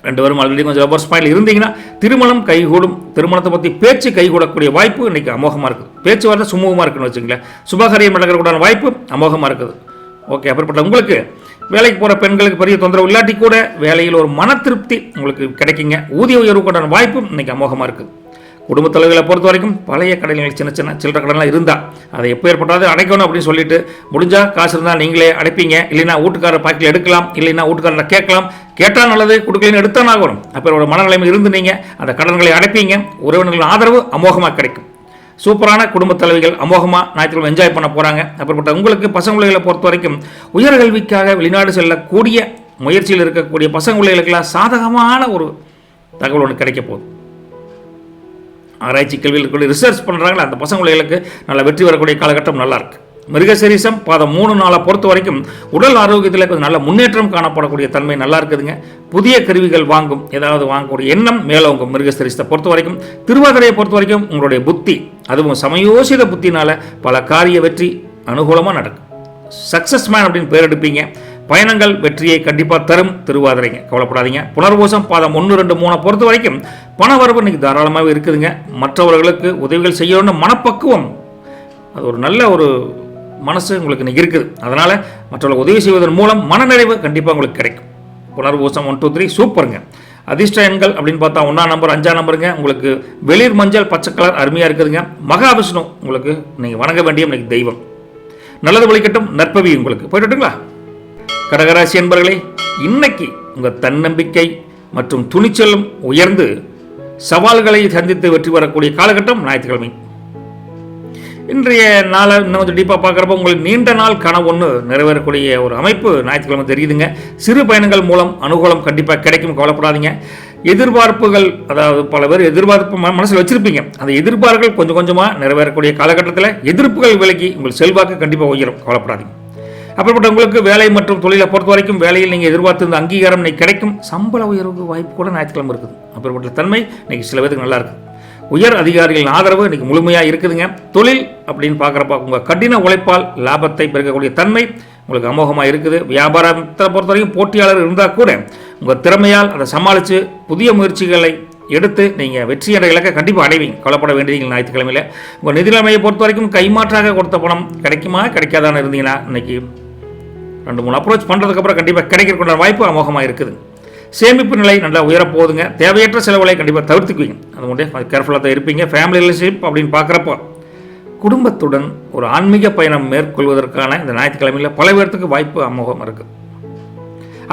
A: 2 பேரும் ஆல்ரெடி கொஞ்சம் லவர்ஸ் பாயிண்ட் இருந்தீங்கன்னா திருமணம் கைகூடும். திருமணத்தை பற்றி பேச்சு கைகூடக்கூடிய வாய்ப்பு இன்னைக்கு அமோகமாக இருக்குது. பேச்சுவார்த்தை சுமூகமாக இருக்குன்னு வச்சுங்களேன். சுபகாரியம் நடக்கிறக்கூடிய வாய்ப்பு அமோகமாக இருக்குது. ஓகே, அப்படிப்பட்ட உங்களுக்கு வேலைக்கு போகிற பெண்களுக்கு பெரிய தொந்தரவு இல்லாட்டி கூட வேலையில் ஒரு மன திருப்தி உங்களுக்கு கிடைக்குங்க. ஊதிய உயர்வுக்கான வாய்ப்பு இன்னைக்கு அமோகமாக இருக்குது. குடும்ப தலைவர்களை பொறுத்த வரைக்கும் பழைய கடன்கள், சின்ன சின்ன சில்லற கடன்லாம் இருந்தால் அதை எப்போ ஏற்பட்டாவது அடைக்கணும் அப்படின்னு சொல்லிட்டு முடிஞ்சால் காசு இருந்தால் நீங்களே அடைப்பீங்க. இல்லைன்னா வீட்டுக்காரர் பாக்கில் எடுக்கலாம், இல்லைன்னா வீட்டுக்காரரை கேட்கலாம். கேட்டால் நல்லது, கொடுக்கலன்னு எடுத்தால் ஆகணும். அப்போ ஒரு மனநிலைமை இருந்து நீங்கள் அந்த கடன்களை அடைப்பீங்க. உறவினர்களின் ஆதரவு அமோகமாக கிடைக்கும். சூப்பரான குடும்ப தலைவிகள் அமோகமாக ஞாயிற்றுக்கிழமை என்ஜாய் பண்ண போகிறாங்க. அப்படிப்பட்ட உங்களுக்கு பசங்க பிள்ளைகளை பொறுத்த வரைக்கும் உயர்கல்விக்காக வெளிநாடு செல்லக்கூடிய முயற்சியில் இருக்கக்கூடிய பசங்க பிள்ளைகளுக்கெல்லாம் சாதகமான ஒரு தகவல் ஒன்று கிடைக்க போகுது. ஆராய்ச்சி கல்வியில் இருக்கக்கூடிய ரிசர்ச் பண்ணுறாங்களா அந்த பசங்க பிள்ளைகளுக்கு நல்ல வெற்றி வரக்கூடிய காலகட்டம் நல்லாயிருக்கு. மிருகசீரிசம் பாதம் 3 நாளை பொறுத்த வரைக்கும் உடல் ஆரோக்கியத்தில் கொஞ்சம் நல்ல முன்னேற்றம் காணப்படக்கூடிய தன்மை நல்லா இருக்குதுங்க. புதிய கருவிகள் வாங்கும், ஏதாவது வாங்கக்கூடிய எண்ணம் மேலோங்கும். மிருகசீரிசத்தை பொறுத்த வரைக்கும் திருவாதிரையை பொறுத்த வரைக்கும் உங்களுடைய புத்தி, அதுவும் சமயோசித புத்தினால பல காரிய வெற்றி அனுகூலமாக நடக்கும். சக்சஸ் மேன் அப்படின்னு பேர் எடுப்பீங்க. பயணங்கள் வெற்றியை கண்டிப்பாக தரும். திருவாதிரைங்க, கவலைப்படாதீங்க. புனர்பூசம் பாதம் 1, 2, 3 பொறுத்த வரைக்கும் பண வரவு இன்னைக்கு தாராளமாகவே இருக்குதுங்க. மற்றவர்களுக்கு உதவிகள் செய்யணும்னு மனப்பக்குவம், அது ஒரு நல்ல ஒரு மனசு உங்களுக்கு இன்னைக்கு இருக்குது. அதனால் மற்றவர்களுக்கு உதவி செய்வதன் மூலம் மனநிறைவு கண்டிப்பாக உங்களுக்கு கிடைக்கும். புனர்பூசம் 1, 2, 3 சூப்பருங்க. அதிர்ஷ்ட எண்கள் அப்படின்னு பார்த்தா 1ஆம் நம்பர், 5ஆம் நம்பருங்க. உங்களுக்கு வெளிர் மஞ்சள் பச்சை கலர் அருமையாக இருக்குதுங்க. மகாவிஷ்ணு உங்களுக்கு நீங்கள் வணங்க வேண்டிய இன்னைக்கு தெய்வம். நல்லது வழிகட்டும், நற்பவி உங்களுக்கு. போயிட்டுங்களா கடகராசி என்பர்களே, இன்னைக்கு உங்கள் தன்னம்பிக்கை மற்றும் துணிச்சலும் உயர்ந்து சவால்களை சந்தித்து வெற்றி பெறக்கூடிய காலகட்டம் ஞாயிற்றுக்கிழமை. இன்றைய நாளை இன்னும் கொஞ்சம் டீப்பாக பார்க்குறப்ப உங்களுக்கு நீண்ட நாள் கனவு ஒன்று நிறைவேறக்கூடிய ஒரு அமைப்பு ஞாயிற்றுக்கிழமை தெரியுதுங்க. சிறு பயணங்கள் மூலம் அனுகூலம் கண்டிப்பாக கிடைக்கும், கவலைப்படாதீங்க. எதிர்பார்ப்புகள், அதாவது பல பேர் எதிர்பார்ப்பு மனசில் வச்சுருப்பீங்க. அந்த எதிர்பார்ப்புகள் கொஞ்சம் கொஞ்சமாக நிறைவேறக்கூடிய காலகட்டத்தில் எதிர்ப்புகள் விலகி உங்கள் செல்வாக்கு கண்டிப்பாக உயரும், கவலைப்படாதீங்க. அப்படிப்பட்ட உங்களுக்கு வேலை மற்றும் தொழிலை பொறுத்த வரைக்கும் வேலையில் நீங்கள் எதிர்பார்த்திருந்த அங்கீகாரம் இன்னைக்கு கிடைக்கும். சம்பள உயர்வுக்கு வாய்ப்பு கூட ஞாயிற்றுக்கிழமை இருக்குது. அப்படிப்பட்ட தன்மை இன்னைக்கு சில பேருக்கு நல்லா இருக்குது. உயர் அதிகாரிகளின் ஆதரவு இன்னைக்கு முழுமையாக இருக்குதுங்க. தொழில் அப்படின்னு பார்க்குறப்ப உங்கள் கடின உழைப்பால் லாபத்தை பெருக்கக்கூடிய தன்மை உங்களுக்கு அமோகமாக இருக்குது. வியாபாரத்தை பொறுத்த வரைக்கும் போட்டியாளர் இருந்தால் கூட உங்கள் திறமையால் அதை சமாளித்து புதிய முயற்சிகளை எடுத்து நீங்கள் வெற்றி என்ற இலக்கை கண்டிப்பாக அடைவீங்க, கவலைப்பட வேண்டியது. ஞாயிற்றுக்கிழமையில் உங்கள் நிதி நிலைமையை பொறுத்த வரைக்கும் கைமாற்றாக கொடுத்த பணம் கிடைக்குமா கிடைக்காதான்னு இருந்தீங்கன்னா இன்னைக்கு 2-3 அப்ரோச் பண்ணுறதுக்கப்புறம் கண்டிப்பாக கிடைக்கிறக்கூடிய வாய்ப்பு அமோகமாக இருக்குது. சேமிப்பு நிலை நல்லா உயரப்போகுதுங்க. தேவையற்ற செலவுகளை கண்டிப்பாக தவிர்த்துக்குவீங்க. அது மட்டும் கேர்ஃபுல்லாக தான் இருப்பீங்க. ஃபேமிலி ரிலேஷன்ஷிப் அப்படின்னு பார்க்குறப்போ குடும்பத்துடன் ஒரு ஆன்மீக பயணம் மேற்கொள்வதற்கான இந்த ஞாயிற்றுக்கிழமையில் பல பேர்த்துக்கு வாய்ப்பு அமோகமாக இருக்குது.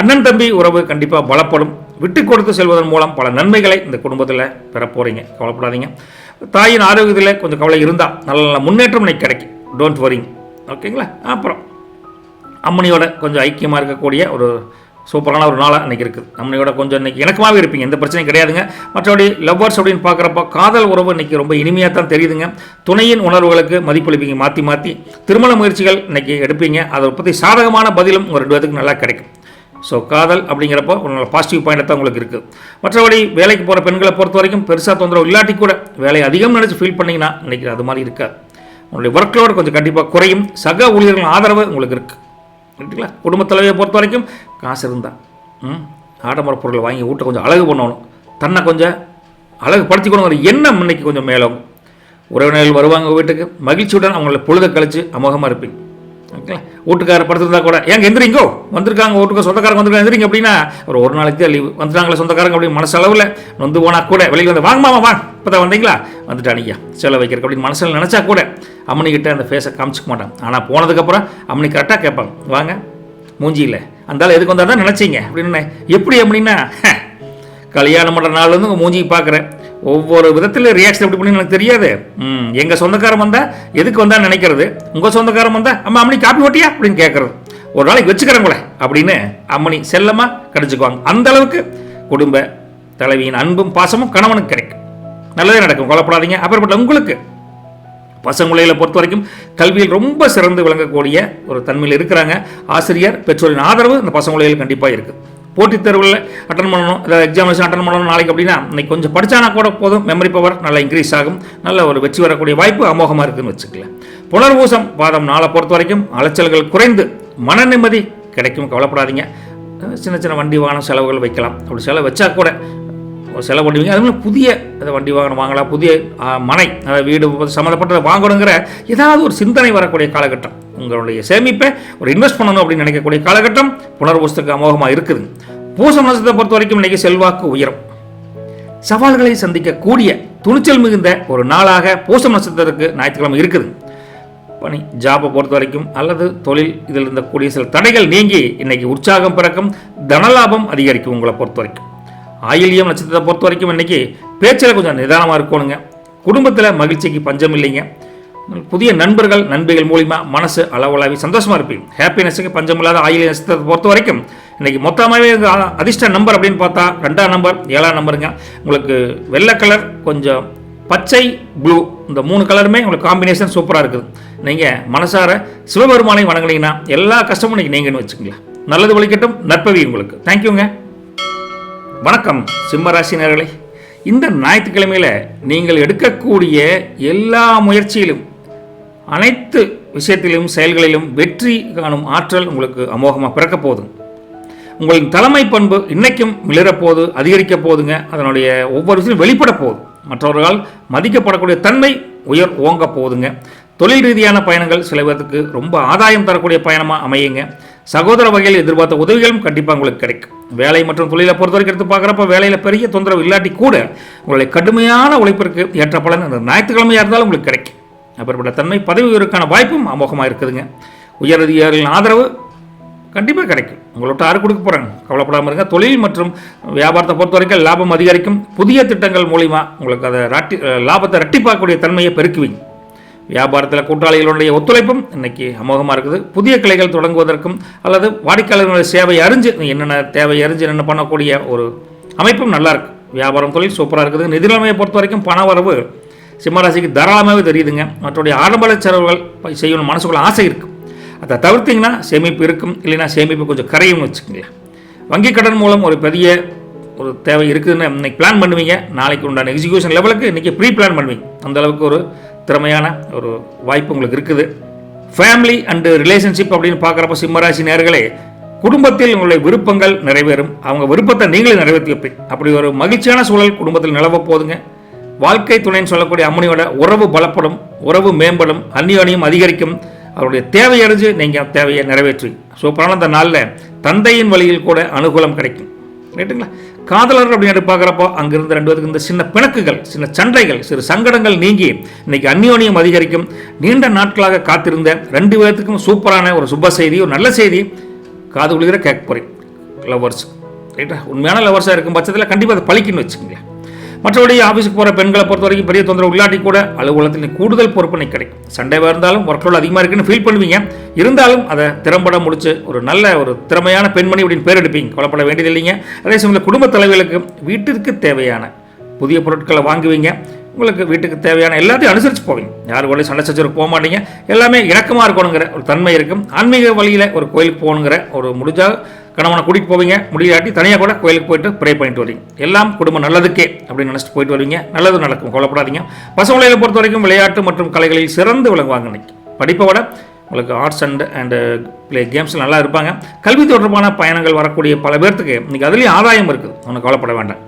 A: அண்ணன் தம்பி உறவு கண்டிப்பாக பலப்படும். விட்டு கொடுத்து செல்வதன் மூலம் பல நன்மைகளை இந்த குடும்பத்தில் பெற போகிறீங்க, கவலைப்படாதீங்க. தாயின் ஆரோக்கியத்தில் கொஞ்சம் கவலை இருந்தால் நல்ல நல்ல முன்னேற்றம் இன்னைக்கு கிடைக்கும், டோன்ட் வரிங், ஓகேங்களா. அப்புறம் அம்மனியோட கொஞ்சம் ஐக்கியமாக இருக்கக்கூடிய ஒரு சூப்பரான ஒரு நாளாக இன்றைக்கி இருக்குது. அம்மனியோட கொஞ்சம் இன்றைக்கி இணக்கமாகவே இருப்பீங்க, எந்த பிரச்சனையும் கிடையாதுங்க. மற்றபடி லவ்வர்ஸ் அப்படின்னு பார்க்குறப்ப காதல் உறவு இன்றைக்கி ரொம்ப இனிமையாக தான் தெரியுதுங்க. துணையின் உணர்வுகளுக்கு மதிப்பளிப்பீங்க, மாற்றி மாற்றி திருமண முயற்சிகள் இன்றைக்கி எடுப்பீங்க. அதை பற்றி சாதகமான பதிலும் உங்கள் 2 பேத்துக்கு நல்லா கிடைக்கும். ஸோ காதல் அப்படிங்கிறப்போ ஒரு பாசிட்டிவ் பாயிண்ட் தான் உங்களுக்கு இருக்குது. மற்றபடி வேலைக்கு போகிற பெண்களை பொறுத்த வரைக்கும் பெருசாக தொந்தரவு இல்லாட்டி கூட வேலை அதிகம் நினச்சி ஃபீல் பண்ணிங்கன்னா இன்றைக்கி அது மாதிரி இருக்காது. உங்களுடைய ஒர்க் லோடு கொஞ்சம் கண்டிப்பாக குறையும். சக ஊழியர்கள் ஆதரவு உங்களுக்கு இருக்குது, ரைட்டுங்களா. குடும்பத் தலைவியை பொறுத்த வரைக்கும் காசு இருந்தால் ஆடம்பர பொருளை வாங்கி வீட்டை கொஞ்சம் அழகு பண்ணணும், தன்னை கொஞ்சம் அழகுபடுத்திக்கணுங்கிற எண்ணம் இன்னைக்கு கொஞ்சம் மேலும். உறவினர்கள் வருவாங்க வீட்டுக்கு, மகிழ்ச்சியுடன் அவங்கள பொழுத கழித்து அமோகமாக இருப்பீங்க, ஓகேங்களா. வீட்டுக்காரர் படுத்துருந்தா கூட ஏங்க எந்திரிங்கோ வந்திருக்காங்க, வீட்டுக்கு சொந்தக்காரங்க வந்திருக்காங்க எந்திரிங்க அப்படின்னா ஒரு நாளைக்கு தான் லீவு வந்துட்டாங்களே சொந்தக்காரங்க அப்படின்னு மனசளவில் நொந்து போனால் கூட வெளியில் வந்து வாங்கம்மா வா இப்போ தான் வந்தீங்களா வந்துட்டானியா செலவு வைக்கிறக்கு அப்படின்னு மனசில் நினச்சா கூட அம்மனிக்கிட்ட அந்த ஃபேஸை காமிச்சிக்க மாட்டாங்க. ஆனால் போனதுக்கப்புறம் அம்மனி கரெக்டாக கேட்பாங்க, வாங்க மூஞ்சியில் அந்தாலும் எதுக்கு வந்தால் தான் நினச்சிங்க அப்படின்னு. எப்படி அப்படின்னா கல்யாணம் பண்ணுற நாள்லேருந்து உங்கள் மூஞ்சி பார்க்குறேன், ஒவ்வொரு விதத்தில் ரியாக்ஷன் எப்படி பண்ணி எனக்கு தெரியாது. எங்கள் சொந்தக்காரன் வந்தால் எதுக்கு வந்தால் நினைக்கிறது, உங்கள் சொந்தக்காரன் வந்தால் அம்மா அம்மனி காப்பி ஓட்டியா அப்படின்னு கேட்குறது, ஒரு நாளைக்கு வச்சுக்கிறேங்களே அப்படின்னு அம்மனி செல்லமாக கடிச்சுக்குவாங்க. அந்த அளவுக்கு குடும்ப தலைவியின் அன்பும் பாசமும் கணவனுக்கு கிடைக்கும். நல்லதே நடக்கும், கொல்லப்படாதீங்க. அப்புறப்பட்ட உங்களுக்கு பசங்களையில் பொறுத்த வரைக்கும் கல்வியில் ரொம்ப சிறந்து விளங்கக்கூடிய ஒரு தன்மையில் இருக்கிறாங்க. ஆசிரியர் பெற்றோரின் ஆதரவு இந்த பசங்களையில் கண்டிப்பாக இருக்குது. போட்டித் தேர்வில் அட்டன் பண்ணணும், ஏதாவது எக்ஸாமினேஷன் அட்டன் பண்ணணும் நாளைக்கு அப்படின்னா இன்னைக்கு கொஞ்சம் படித்தானா கூட போதும், மெமரி பவர் நல்லா இன்க்ரீஸ் ஆகும், நல்ல ஒரு வெற்றி வரக்கூடிய வாய்ப்பு அமோகமாக இருக்குதுன்னு வச்சுக்கலாம். புனர்பூசம் பாதம் நாளை பொறுத்த வரைக்கும் அலைச்சல்கள் குறைந்து மன நிம்மதி கிடைக்கும், கவலைப்படாதீங்க. சின்ன சின்ன வண்டி வாகனம் செலவுகள் வைக்கலாம், அப்படி செலவு வச்சா கூட ஒரு செலவு பண்ணுவீங்க. அதுமாதிரி புதிய வண்டி வாகனம் வாங்கலாம், புதிய மனை அதாவது வீடு சம்மந்தப்பட்டதை வாங்கணுங்கிற ஏதாவது ஒரு சிந்தனை வரக்கூடிய காலகட்டம். உங்களுடைய சேமிப்பை ஒரு இன்வெஸ்ட் பண்ணணும் அப்படின்னு நினைக்கக்கூடிய காலகட்டம் புனர்பூசத்துக்கு அமோகமாக இருக்குது. பூசம் நட்சத்திரத்தை பொறுத்த வரைக்கும் இன்றைக்கி செல்வாக்கு உயரும், சவால்களை சந்திக்கக்கூடிய துணிச்சல் மிகுந்த ஒரு நாளாக பூசம் நட்சத்திரத்துக்கு ஞாயிற்றுக்கிழமை இருக்குது. பணி ஜாபை பொறுத்த வரைக்கும் அல்லது தொழில் இதில் இருந்தக்கூடிய சில தடைகள் நீங்கி இன்னைக்கு உற்சாகம் பிறக்கும், தனலாபம் அதிகரிக்கும். உங்களை பொறுத்த வரைக்கும் ஆயில்யம் நட்சத்திரத்தை பொறுத்த வரைக்கும் இன்னைக்கு பேச்சில் கொஞ்சம் நிதானமாக இருக்கணுங்க. குடும்பத்தில் மகிழ்ச்சிக்கு பஞ்சம் இல்லைங்க. புதிய நண்பர்கள் நண்பிகள் மூலிமா மனசு அளவளாவி சந்தோஷமாக இருப்பீங்க. ஹாப்பினஸுக்கு பஞ்சம் இல்லாத ஆயில்ய நட்சத்திரத்தை பொறுத்த வரைக்கும் இன்னைக்கு மொத்தமாகவே அதிர்ஷ்ட நம்பர் அப்படின்னு பார்த்தா 2ஆம் நம்பர் 7ஆம் நம்பருங்க. உங்களுக்கு வெள்ளை கலர் கொஞ்சம் பச்சை ப்ளூ இந்த 3 கலருமே உங்களுக்கு காம்பினேஷன் சூப்பராக இருக்குது. நீங்கள் மனசார சிவபெருமானை வணங்கினீங்கன்னா எல்லா கஷ்டமும் இன்னைக்கு நீங்கன்னு வச்சுக்கோங்களேன். நல்லது வலிக்கட்டும், நற்பவி உங்களுக்கு. தேங்க்யூங்க. வணக்கம் சிம்மராசினர்களே. இந்த ஞாயிற்றுக்கிழமையில் நீங்கள் எடுக்கக்கூடிய எல்லா முயற்சியிலும் அனைத்து விஷயத்திலும் செயல்களிலும் வெற்றி காணும் ஆற்றல் உங்களுக்கு அமோகமாக பிறக்க போகுது. உங்களின் தலைமை பண்பு இன்னைக்கும் மிளறப்போகுது, அதிகரிக்க போகுதுங்க. அதனுடைய ஒவ்வொரு விஷயம் வெளிப்பட போகுது. மற்றவர்களால் மதிக்கப்படக்கூடிய தன்மை ஓங்க போகுதுங்க. தொழில் ரீதியான பயணங்கள் சில பேருக்கு ரொம்ப ஆதாயம் தரக்கூடிய பயணமாக அமையுங்க. சகோதர வகையில் எதிர்பார்த்த உதவிகளும் கண்டிப்பாக உங்களுக்கு கிடைக்கும். வேலை மற்றும் தொழிலை பொறுத்த வரைக்கும் எடுத்து பார்க்குறப்ப வேலையில் பெரிய தொந்தரவு இல்லாட்டி கூட உங்களுடைய கடுமையான உழைப்பிற்கு ஏற்ற பலன் அந்த ஞாயிற்றுக்கிழமையாக இருந்தாலும் உங்களுக்கு கிடைக்கும். அப்படிப்பட்ட தன்மை பதவி உயர்வுக்கான வாய்ப்பும் அமோகமாக இருக்குதுங்க. உயரதிகாரிகளின் ஆதரவு கண்டிப்பாக கிடைக்கும். உங்கள்கிட்ட யாரு கொடுக்க போகிறாங்க, கவலைப்படாமல் இருங்க. தொழில் மற்றும் வியாபாரத்தை பொறுத்த வரைக்கும் லாபம் அதிகரிக்கும். புதிய திட்டங்கள் மூலிமா உங்களுக்கு அதை லாபத்தை ரெட்டிப்பாக்கக்கூடிய தன்மையை பெருக்குவீங்க. வியாபாரத்தில் கூட்டாளிகளுடைய ஒத்துழைப்பும் இன்னைக்கு அமோகமாக இருக்குது. புதிய கிளைகள் தொடங்குவதற்கும் அல்லது வாடிக்கையாளர்களுடைய சேவை அறிஞ்சு என்னென்ன தேவை அறிஞ்சு என்ன பண்ணக்கூடிய ஒரு அமைப்பும் நல்லா இருக்கு. வியாபாரம் தொழில் சூப்பராக இருக்குது. நிதி நிலைமையை பொறுத்த வரைக்கும் பண வரவு சிம்மராசிக்கு தாராளமாகவே தெரியுதுங்க. மற்றடைய ஆடம்பர செலவுகள் செய்யணும் மனசுக்குள்ள ஆசை இருக்குது. அதை தவிர்த்திங்கன்னா சேமிப்பு இருக்கும், இல்லைன்னா சேமிப்பு கொஞ்சம் கரையும்னு வச்சுக்கோங்களேன். வங்கி கடன் மூலம் ஒரு பெரிய ஒரு தேவை இருக்குதுன்னு இன்னைக்கு பிளான் பண்ணுவீங்க. நாளைக்கு உண்டான எக்ஸிக்யூஷன் லெவலுக்கு இன்றைக்கி ப்ரீ பிளான் பண்ணுவீங்க. அந்தளவுக்கு ஒரு திறமையான ஒரு வாய்ப்பு உங்களுக்கு இருக்குது. ஃபேமிலி அண்டு ரிலேஷன்ஷிப் அப்படின்னு பார்க்குறப்ப சிம்மராசி நேயர்களே, குடும்பத்தில் உங்களுடைய விருப்பங்கள் நிறைவேறும். அவங்க விருப்பத்தை நீங்களே நிறைவேற்றி வைப்பீங்க. அப்படி ஒரு மகிழ்ச்சியான சூழல் குடும்பத்தில் நிலவ போதுங்க. வாழ்க்கை துணைன்னு சொல்லக்கூடிய அம்மனியோட உறவு பலப்படும், உறவு மேம்படும், அந்நியோனியம் அதிகரிக்கும். அவருடைய தேவை அறிஞ்சு நீங்கள் தேவையை நிறைவேற்றுவீங்க. சூப்பரான அந்த நாளில் தந்தையின் வழியில் கூட அனுகூலம் கிடைக்கும். ரைட்டுங்களா? காதலர் அப்படின்னு பார்க்குறப்போ அங்கிருந்து 2 பேருக்கு இந்த சின்ன பிணக்குகள், சின்ன சண்டைகள், சிறு சங்கடங்கள் நீங்கி இன்னைக்கு அந்யோன்யம் அதிகரிக்கும். நீண்ட நாட்களாக காத்திருந்த 2 பேர்த்துக்கும் சூப்பரான ஒரு சுப செய்தி, ஒரு நல்ல செய்தி காது குளிர கேட்க போகிறேன். லவர்ஸ் ரைட்டா, உண்மையான லவர்ஸாக இருக்கும் பட்சத்தில் கண்டிப்பாக அதை பழிக்குன்னு வச்சுக்கோங்களேன். மற்றபடி ஆஃபீஸுக்கு போகிற பெண்களை பொறுத்த வரைக்கும் பெரிய தொந்தரவு இல்லாட்டி கூட அலுவலகத்தில் கூடுதல் பொறுப்பினை கிடைக்கும். சண்டையாக இருந்தாலும் ஒர்க்லோட் அதிகமாக இருக்குன்னு ஃபீல் பண்ணுவீங்க. இருந்தாலும் அதை திறம்பட முடிச்சு ஒரு நல்ல ஒரு திறமையான பெண்மணி அப்படின்னு பேர் எடுப்பீங்க. கொல்லப்பட வேண்டியது இல்லைங்க. அதே சமயத்தில் குடும்ப தலைவர்களுக்கு வீட்டிற்கு தேவையான புதிய பொருட்களை வாங்குவீங்க. உங்களுக்கு வீட்டுக்கு தேவையான எல்லாத்தையும் அனுசரித்து போவீங்க. யார் கூட சண்டை சச்சரவுக்கு போக மாட்டீங்க. எல்லாமே இணக்கமாக இருக்கணுங்கிற ஒரு தன்மை இருக்கும். ஆன்மீக வழியில் ஒரு கோயிலுக்கு போகணுங்கிற ஒரு முடிஞ்சால் கணவனை கூட்டிகிட்டு போவீங்க. முடியாட்டி தனியாக கூட கோயிலுக்கு போயிட்டு ப்ரே பண்ணிட்டு வரீங்க. எல்லாம் குடும்பம் நல்லதுக்கே அப்படின்னு நினச்சிட்டு போயிட்டு வருவீங்க. நல்லது நடக்கும், கொல்லப்படாதீங்க. பசங்களை பொறுத்த வரைக்கும் விளையாட்டு மற்றும் கலைகளில் சிறந்து விளங்குவாங்க. இன்னைக்கு படிப்பை விட உங்களுக்கு ஆர்ட்ஸ் அண்ட் ப்ளே கேம்ஸ் நல்லா இருப்பாங்க. கல்வி தொடர்பான பயணங்கள் வரக்கூடிய பல பேர்த்துக்கு இன்றைக்கி அதுலேயும் ஆதாயம் இருக்குது. ஒன்றும் கவலைப்பட வேண்டாம்.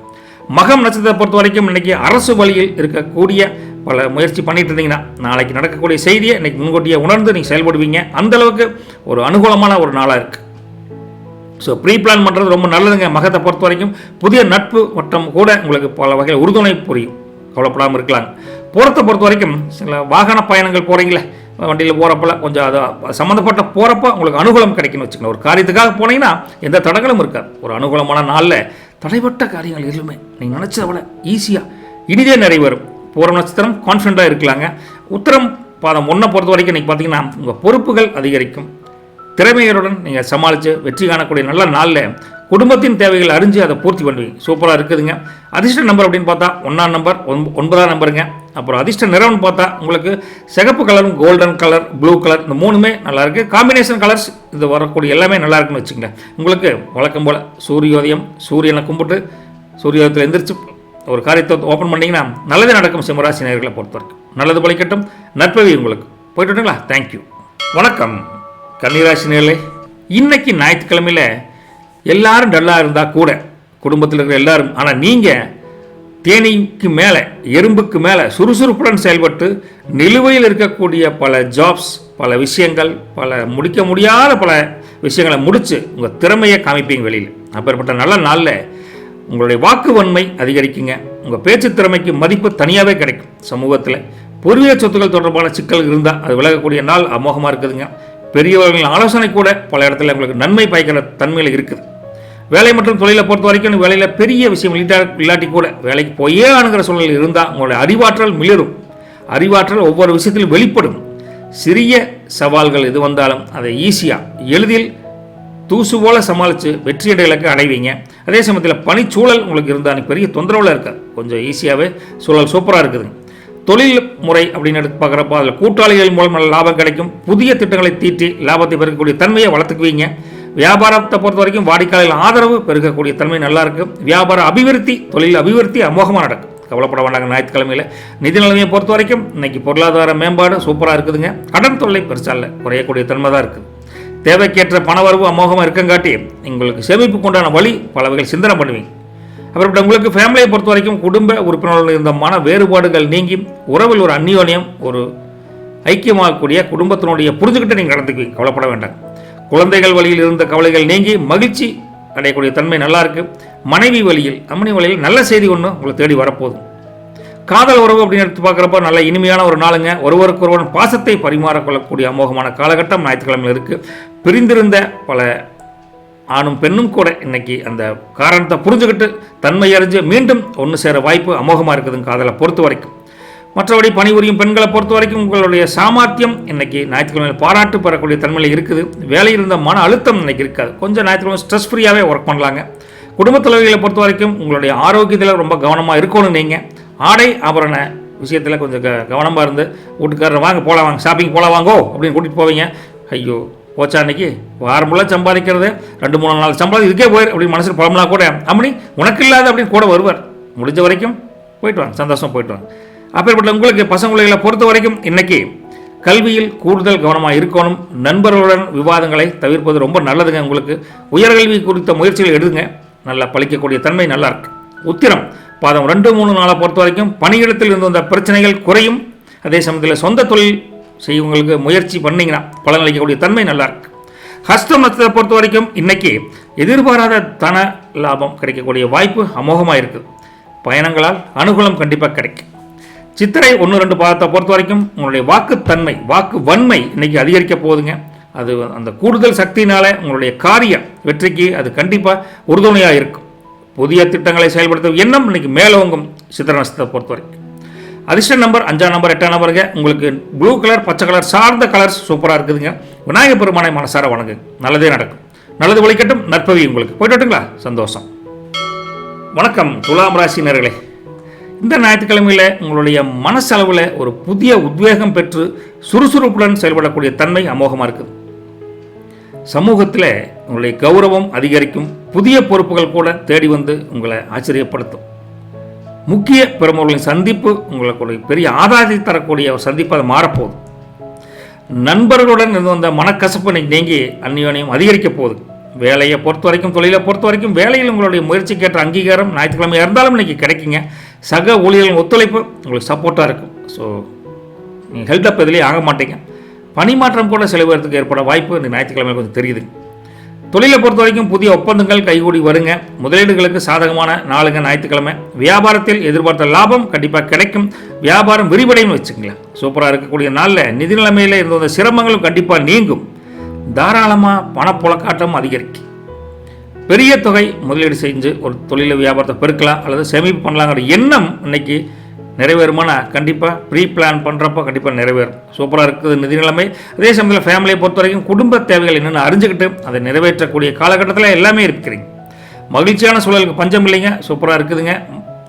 A: மகம் நட்சத்திரத்தை பொறுத்த வரைக்கும் இன்றைக்கி அரசு வழியில் இருக்கக்கூடிய பல முயற்சி பண்ணிட்டு இருந்தீங்கன்னா நாளைக்கு நடக்கக்கூடிய செய்தியை இன்றைக்கி முன்கூட்டியே உணர்ந்து நீங்கள் செயல்படுவீங்க. அந்தளவுக்கு ஒரு அனுகூலமான ஒரு நாளாக இருக்குது. ஸோ ப்ரீ பிளான் பண்ணுறது ரொம்ப நல்லதுங்க. மகத்தை பொறுத்த வரைக்கும் புதிய நட்பு மற்றும் கூட உங்களுக்கு பல வகையில் உறுதுணை புரியும். கவலைப்படாமல் இருக்கலாம். போகிறத பொறுத்த வரைக்கும் சில வாகன பயணங்கள் போகிறீங்களே, வண்டியில் போகிறப்பெல்லாம் கொஞ்சம் அது சம்மந்தப்பட்ட போகிறப்ப உங்களுக்கு அனுகூலம் கிடைக்குன்னு வச்சுக்கணும். ஒரு காரியத்துக்காக போனீங்கன்னா எந்த தடங்களும் இருக்காது. ஒரு அனுகூலமான நாளில் தடைப்பட்ட காரியங்கள் எதுவுமே நீங்கள் நினச்சதை விட ஈஸியாக இனிதே நிறைவேறும். பூர நட்சத்திரம் கான்ஃபிடண்ட்டாக இருக்கலாங்க. உத்திரம் பாதம் 1 பொறுத்த வரைக்கும் இன்றைக்கி பார்த்தீங்கன்னா உங்கள் பொறுப்புகள் அதிகரிக்கும். திறமைகளுடன் நீங்கள் சமாளித்து வெற்றி காணக்கூடிய நல்ல நாளில் குடும்பத்தின் தேவைகள் அறிஞ்சு அதை பூர்த்தி பண்ணுவீங்க. சூப்பராக இருக்குதுங்க. அதிர்ஷ்ட நம்பர் அப்படின்னு பார்த்தா 1ஆம் நம்பர் 9ஆம் நம்பருங்க. அப்புறம் அதிர்ஷ்ட நிறம்னு பார்த்தா உங்களுக்கு சிகப்பு கலரும் கோல்டன் கலர் ப்ளூ கலர் இந்த 3மே நல்லாயிருக்கு. காம்பினேஷன் கலர்ஸ் இது வரக்கூடிய எல்லாமே நல்லா இருக்குன்னு வச்சுங்களேன். உங்களுக்கு வழக்கம் போல் சூரியோதயம் சூரியனை கும்பிட்டு சூரியோதயத்தில் எந்திரிச்சு ஒரு காரியத்தை ஓப்பன் பண்ணிங்கன்னா நல்லதே நடக்கும். சிம்மராசி நேயர்களை பொறுத்தவரைக்கும் நல்லது பலிக்கட்டும். நற்பவி உங்களுக்கு போயிட்டு விட்டுங்களா. தேங்க்யூ. வணக்கம் கன்னிராசி நேயர்களே. இன்னைக்கு ஞாயிற்றுக்கிழமையில் எல்லாரும் டல்லாக இருந்தால் கூட குடும்பத்தில் இருக்கிற எல்லாரும், ஆனால் நீங்கள் தேனீக்கு மேலே எறும்புக்கு மேலே சுறுசுறுப்புடன் செயல்பட்டு நிலுவையில் இருக்கக்கூடிய பல ஜாப்ஸ் பல விஷயங்கள் முடிக்க முடியாத பல விஷயங்களை முடித்து உங்கள் திறமையை காமிப்பீங்க வெளியில். அப்பேற்பட்ட நல்ல நாளில் உங்களுடைய வாக்கு வன்மை அதிகரிக்குங்க. உங்கள் பேச்சு திறமைக்கு மதிப்பு தனியாகவே கிடைக்கும். சமூகத்தில் பூர்வீக சொத்துக்கள் தொடர்பான சிக்கல் இருந்தால் அது விலகக்கூடிய நாள் அமோகமாக இருக்குதுங்க. பெரியவர்களின் ஆலோசனை கூட பல இடத்துல உங்களுக்கு நன்மை பயக்கிற தன்மையில் இருக்குது. வேலை மற்றும் தொழிலை பொறுத்த வரைக்கும் வேலையில் பெரிய விஷயம் இல்லாட்டி கூட வேலைக்கு போயே ஆணுங்கிற சூழல் இருந்தால் உங்களுடைய அறிவாற்றல் மிளிரும். அறிவாற்றல் ஒவ்வொரு விஷயத்திலும் வெளிப்படும். சிறிய சவால்கள் எது வந்தாலும் அதை ஈஸியாக எளிதில் தூசு போல சமாளித்து வெற்றியடை இலக்கு அடைவீங்க. அதே சமயத்தில் பணிச்சூழல் உங்களுக்கு இருந்தால் பெரிய தொந்தரவில் இருக்காது. கொஞ்சம் ஈஸியாகவே சூழல் சூப்பராக இருக்குதுங்க. தொழில் முறை அப்படின்னு எடுத்து பார்க்குறப்போ அதில் கூட்டாளிகள் மூலம் நல்ல லாபம் கிடைக்கும். புதிய திட்டங்களை தீட்டி லாபத்தை பெருக்கக்கூடிய தன்மையை வளர்த்துக்குவீங்க. வியாபாரத்தை பொறுத்த வரைக்கும் வாடிக்கையாளர்கள் ஆதரவு பெருக்கக்கூடிய தன்மை நல்லா இருக்கும். வியாபார அபிவிருத்தி தொழில் அபிவிருத்தி அமோகமாக நடக்கும். கவலைப்பட வேண்டாங்க. ஞாயிற்றுக்கிழமையில் நிதி நிலைமையை பொறுத்த வரைக்கும் இன்னைக்கு பொருளாதார மேம்பாடு சூப்பராக இருக்குதுங்க. கடன் தொல்லை பெருசாக இல்லை, குறையக்கூடிய தன்மை தான் இருக்குது. தேவைக்கேற்ற பணவரவு அமோகமாக இருக்கங்காட்டி உங்களுக்கு சேமிப்புக்கு உண்டான வழி பல வகைகள் சிந்தனை பண்ணுவீங்க. அப்புறம் உங்களுக்கு ஃபேமிலியை பொறுத்த வரைக்கும் குடும்ப உறுப்பினர்கள் இருந்த மன வேறுபாடுகள் நீங்கி உறவில் ஒரு அந்யோன்யம் ஒரு ஐக்கியமாகக்கூடிய குடும்பத்தினுடைய புரிஞ்சுக்கிட்டு நீங்கள் நடந்துக்குவீங்க. கவலைப்பட வேண்டாம். குழந்தைகள் வழியில் இருந்த கவலைகள் நீங்கி மகிழ்ச்சி அடையக்கூடிய தன்மை நல்லா இருக்கு. மனைவி வழியில் அம்மனி வழியில் நல்ல செய்தி ஒன்று உங்களை தேடி வரப்போகுது. காதல் உறவு அப்படின்னு எடுத்து பார்க்குறப்ப நல்ல இனிமையான ஒரு நாளுங்க. ஒருவருக்கொருவன் பாசத்தை பரிமாறிக்கொள்ளக்கூடிய அமோகமான காலகட்டம் ஞாயிற்றுக்கிழமையில் இருக்குது. பிரிந்திருந்த பல ஆணும் பெண்ணும் கூட இன்னைக்கு அந்த காரணத்தை புரிஞ்சுக்கிட்டு தன்மை அறிஞ்சு மீண்டும் ஒன்று சேர வாய்ப்பு அமோகமாக இருக்குதுங்க காதலை பொறுத்த வரைக்கும். மற்றபடி பணிபுரியும் பெண்களை பொறுத்த வரைக்கும் உங்களுடைய சாமர்த்தியம் இன்னைக்கு ஞாயிற்றுக்கிழமையில் பாராட்டு பெறக்கூடிய தன்மையில் இருக்குது. வேலையில் இருந்த மன அழுத்தம் இன்னைக்கு இருக்காது. கொஞ்சம் ஞாயிற்றுக்கிழமை ஸ்ட்ரெஸ் ஃப்ரீயாகவே ஒர்க் பண்ணலாங்க. குடும்ப தலைவர்களை பொறுத்த வரைக்கும் உங்களுடைய ஆரோக்கியத்தில் ரொம்ப கவனமாக இருக்கணும். நீங்கள் ஆடை ஆபரண விஷயத்தில் கொஞ்சம் கவனமாக இருந்து வீட்டுக்காரர் வாங்க போகலாம் வாங்க ஷாப்பிங் போகலாம் வாங்கோ அப்படின்னு கூட்டிகிட்டு போவீங்க. ஐயோ போச்சா அன்னைக்கு வாரம் ஃபுல்லாக சம்பாதிக்கிறது 2-3 நாள் சம்பாதி இதுக்கே போயிரு அப்படின்னு மனசில் புலம்புனா கூட அப்படி உனக்கு இல்லாத அப்படின்னு கூட வருவார். முடிஞ்ச வரைக்கும் போயிட்டு வாங்க, சந்தோஷம் போயிட்டு வாங்க. அப்பேற்பட்ட உங்களுக்கு பசங்களை பொறுத்த வரைக்கும் இன்னைக்கு கல்வியில் கூடுதல் கவனமாக இருக்கணும். நண்பர்களுடன் விவாதங்களை தவிர்ப்பது ரொம்ப நல்லதுங்க. உங்களுக்கு உயர்கல்வி குறித்த முயற்சிகள் எடுங்க. நல்லா பழிக்கக்கூடிய தன்மை நல்லா இருக்கு. உத்திரம் பாதம் 2-3 நாளை பொறுத்த வரைக்கும் பணியிடத்தில் இருந்து வந்த பிரச்சனைகள் குறையும். அதே சமயத்தில் சொந்த தொழில் செய்வங்களுக்கு முயற்சி பண்ணிங்கன்னா பலனளிக்கக்கூடிய தன்மை நல்லா இருக்கு. ஹஸ்தம் நட்சத்திரத்தை பொறுத்த வரைக்கும் இன்னைக்கு எதிர்பாராத தன லாபம் கிடைக்கக்கூடிய வாய்ப்பு அமோகமாக இருக்குது. பயணங்களால் அனுகூலம் கண்டிப்பாக கிடைக்கும். சித்திரை 1-2 பாதத்தை பொறுத்த வரைக்கும் உங்களுடைய வாக்குத்தன்மை வாக்கு வன்மை இன்னைக்கு அதிகரிக்க போகுதுங்க. அது அந்த கூடுதல் சக்தியினால உங்களுடைய காரிய வெற்றிக்கு அது கண்டிப்பாக உறுதுணையாக இருக்கும். புதிய திட்டங்களை செயல்படுத்தும் எண்ணம் இன்னைக்கு மேலோங்கும். சித்திரை நட்சத்திரத்தை பொறுத்த வரைக்கும் அதிர்ஷ்ட நம்பர் 5ஆம் நம்பர் 8ஆம் நம்பருங்க. உங்களுக்கு ப்ளூ கலர் பச்சை கலர் சார்ந்த கலர்ஸ் சூப்பராக இருக்குதுங்க. விநாயகர் பெருமானை மனசார வணங்கு, நல்லதே நடக்கும். நல்லது வழிகட்டும். நற்பவி உங்களுக்கு போயிட்டு வரட்டுங்களா. சந்தோஷம். வணக்கம் துலாம் ராசி நேயர்களே. இந்த ஞாயிற்றுக்கிழமையில் உங்களுடைய மனசளவில் ஒரு புதிய உத்வேகம் பெற்று சுறுசுறுப்புடன் செயல்படக்கூடிய தன்மை அமோகமாக இருக்குது. சமூகத்தில் உங்களுடைய கௌரவம் அதிகரிக்கும். புதிய பொறுப்புகள் கூட தேடி வந்து உங்களை ஆச்சரியப்படுத்தும். முக்கிய பிரமுகர்களின் சந்திப்பு உங்களுக்கு பெரிய ஆதாயத்தை தரக்கூடிய ஒரு சந்திப்பு அது மாறப்போகுது. நண்பர்களுடன் இருந்து வந்த மனக்கசப்பு நீங்கி அந்நியோன்யம் அதிகரிக்க போகுது. வேலையை பொறுத்த வரைக்கும் தொழிலை பொறுத்த வரைக்கும் வேலையில் உங்களுடைய முயற்சிக்கேற்ற அங்கீகாரம் ஞாயிற்றுக்கிழமை இருந்தாலும் இன்றைக்கி கிடைக்குங்க. சக ஊழியர்களின் ஒத்துழைப்பு உங்களுக்கு சப்போர்ட்டாக இருக்கும். ஸோ நீங்கள் ஹெல்த் அப் எதுலேயே ஆக மாட்டீங்க. பணிமாற்றம் கூட சில பேருக்கு ஏற்பட வாய்ப்பு இந்த ஞாயிற்றுக்கிழமை கொஞ்சம் தெரியுது. தொழிலை பொறுத்த வரைக்கும் புதிய ஒப்பந்தங்கள் கைகூடி வருங்க. முதலீடுகளுக்கு சாதகமான நாளுங்க ஞாயிற்றுக்கிழமை. வியாபாரத்தில் எதிர்பார்த்த லாபம் கண்டிப்பாக கிடைக்கும். வியாபாரம் விரிவடையும் வச்சுங்களேன். சூப்பராக இருக்கக்கூடிய நாளில் நிதி நிலைமையில் இருந்த சிரமங்களும் கண்டிப்பாக நீங்கும். தாராளமாக பணப்புழக்காட்டம் அதிகரிக்கும். பெரிய தொகை முதலீடு செஞ்சு ஒரு தொழிலை வியாபாரத்தை பெருக்கலாம் அல்லது சேமிப்பு பண்ணலாங்கிற எண்ணம் இன்னைக்கு நிறைவேறுமானா கண்டிப்பாக ப்ரீ பிளான் பண்ணுறப்போ கண்டிப்பாக நிறைவேறும். சூப்பராக இருக்குது நிதி நிலைமை. அதே சமயத்தில் ஃபேமிலியை பொறுத்த வரைக்கும் குடும்ப தேவைகள் என்னென்னு அறிஞ்சுக்கிட்டு அதை நிறைவேற்றக்கூடிய காலகட்டத்தில் எல்லாமே இருக்கிறீங்க. மகிழ்ச்சியான சூழலுக்கு பஞ்சம் இல்லைங்க. சூப்பராக இருக்குதுங்க.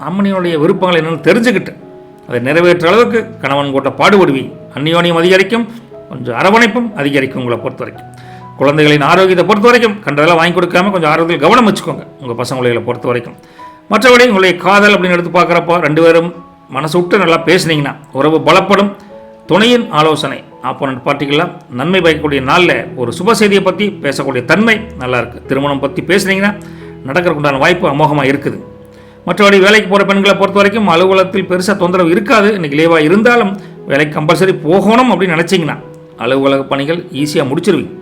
A: அம்மனியோடைய விருப்பங்கள் என்னென்னு தெரிஞ்சுக்கிட்டு அதை நிறைவேற்ற அளவுக்கு கணவன் கூட்ட பாடுபடுவீங்க. அந்நியோனியம் அதிகரிக்கும். கொஞ்சம் அரவணைப்பும் அதிகரிக்கும். உங்களை பொறுத்த வரைக்கும் குழந்தைகளின் ஆரோக்கியத்தை பொறுத்த வரைக்கும் கண்டதெல்லாம் வாங்கி கொடுக்காம கொஞ்சம் ஆரோக்கியத்தில் கவனம் வச்சுக்கோங்க உங்கள் பசங்களை பொறுத்த வரைக்கும். மற்றபடி உங்களுடைய காதல் அப்படின்னு எடுத்து பார்க்குறப்போ 2 பேரும் மனசு விட்டு நல்லா பேசுனீங்கன்னா உறவு பலப்படும். துணையின் ஆலோசனை ஆப்போனன்ட் பார்ட்டிகளாக நன்மை பயக்கக்கூடிய நாளில் ஒரு சுப செய்தியை பற்றி பேசக்கூடிய தன்மை நல்லா இருக்குது. திருமணம் பற்றி பேசுனீங்கன்னா நடக்கிறதுக்குண்டான வாய்ப்பு அமோகமாக இருக்குது. மற்றபடி வேலைக்கு போகிற பெண்களை பொறுத்த வரைக்கும் அலுவலகத்தில் பெருசாக தொந்தரவு இருக்காது. இன்றைக்கி லீவாக இருந்தாலும் வேலைக்கு கம்பல்சரி போகணும் அப்படின்னு நினச்சிங்கன்னா அலுவலக பணிகள் ஈஸியாக முடிச்சிருவீங்க.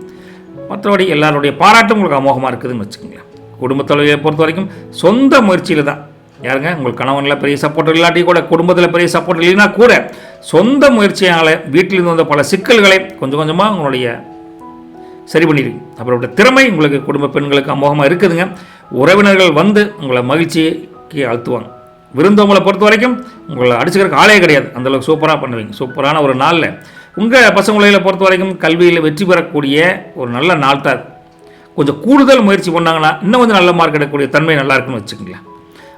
A: மற்றபடி எல்லாருடைய பாராட்டும் உங்களுக்கு அமோகமாக இருக்குதுன்னு வச்சுக்கோங்களேன். குடும்ப தொழிலை பொறுத்த வரைக்கும் சொந்த முயற்சியில் தான் யாருங்க உங்களுக்கு கணவனில் பெரிய சப்போர்ட் இல்லாட்டி கூட குடும்பத்தில் பெரிய சப்போர்ட் இல்லைன்னா கூட சொந்த முயற்சியால் வீட்டிலிருந்து வந்த பல சிக்கல்களை கொஞ்சம் கொஞ்சமாக உங்களுடைய சரி பண்ணிடுவீங்க. அப்புறம் திறமை உங்களுக்கு குடும்ப பெண்களுக்கு அமோகமாக இருக்குதுங்க. உறவினர்கள் வந்து உங்களை மகிழ்ச்சிக்கு அழுத்துவாங்க. விருந்தவங்களை பொறுத்த வரைக்கும் உங்களை அடிச்சுக்கிறதுக்கு ஆளே கிடையாது. அந்தளவுக்கு சூப்பராக பண்ணுவீங்க. சூப்பரான ஒரு நாளில் உங்கள் பசங்களை பொறுத்த வரைக்கும் கல்வியில் வெற்றி பெறக்கூடிய ஒரு நல்ல நாள் தான். கொஞ்சம் கூடுதல் முயற்சி பண்ணாங்கன்னா இன்னும் கொஞ்சம் நல்ல மார்க் எடுக்கக்கூடிய தன்மை நல்லா இருக்குன்னு வச்சுக்கோங்களேன்.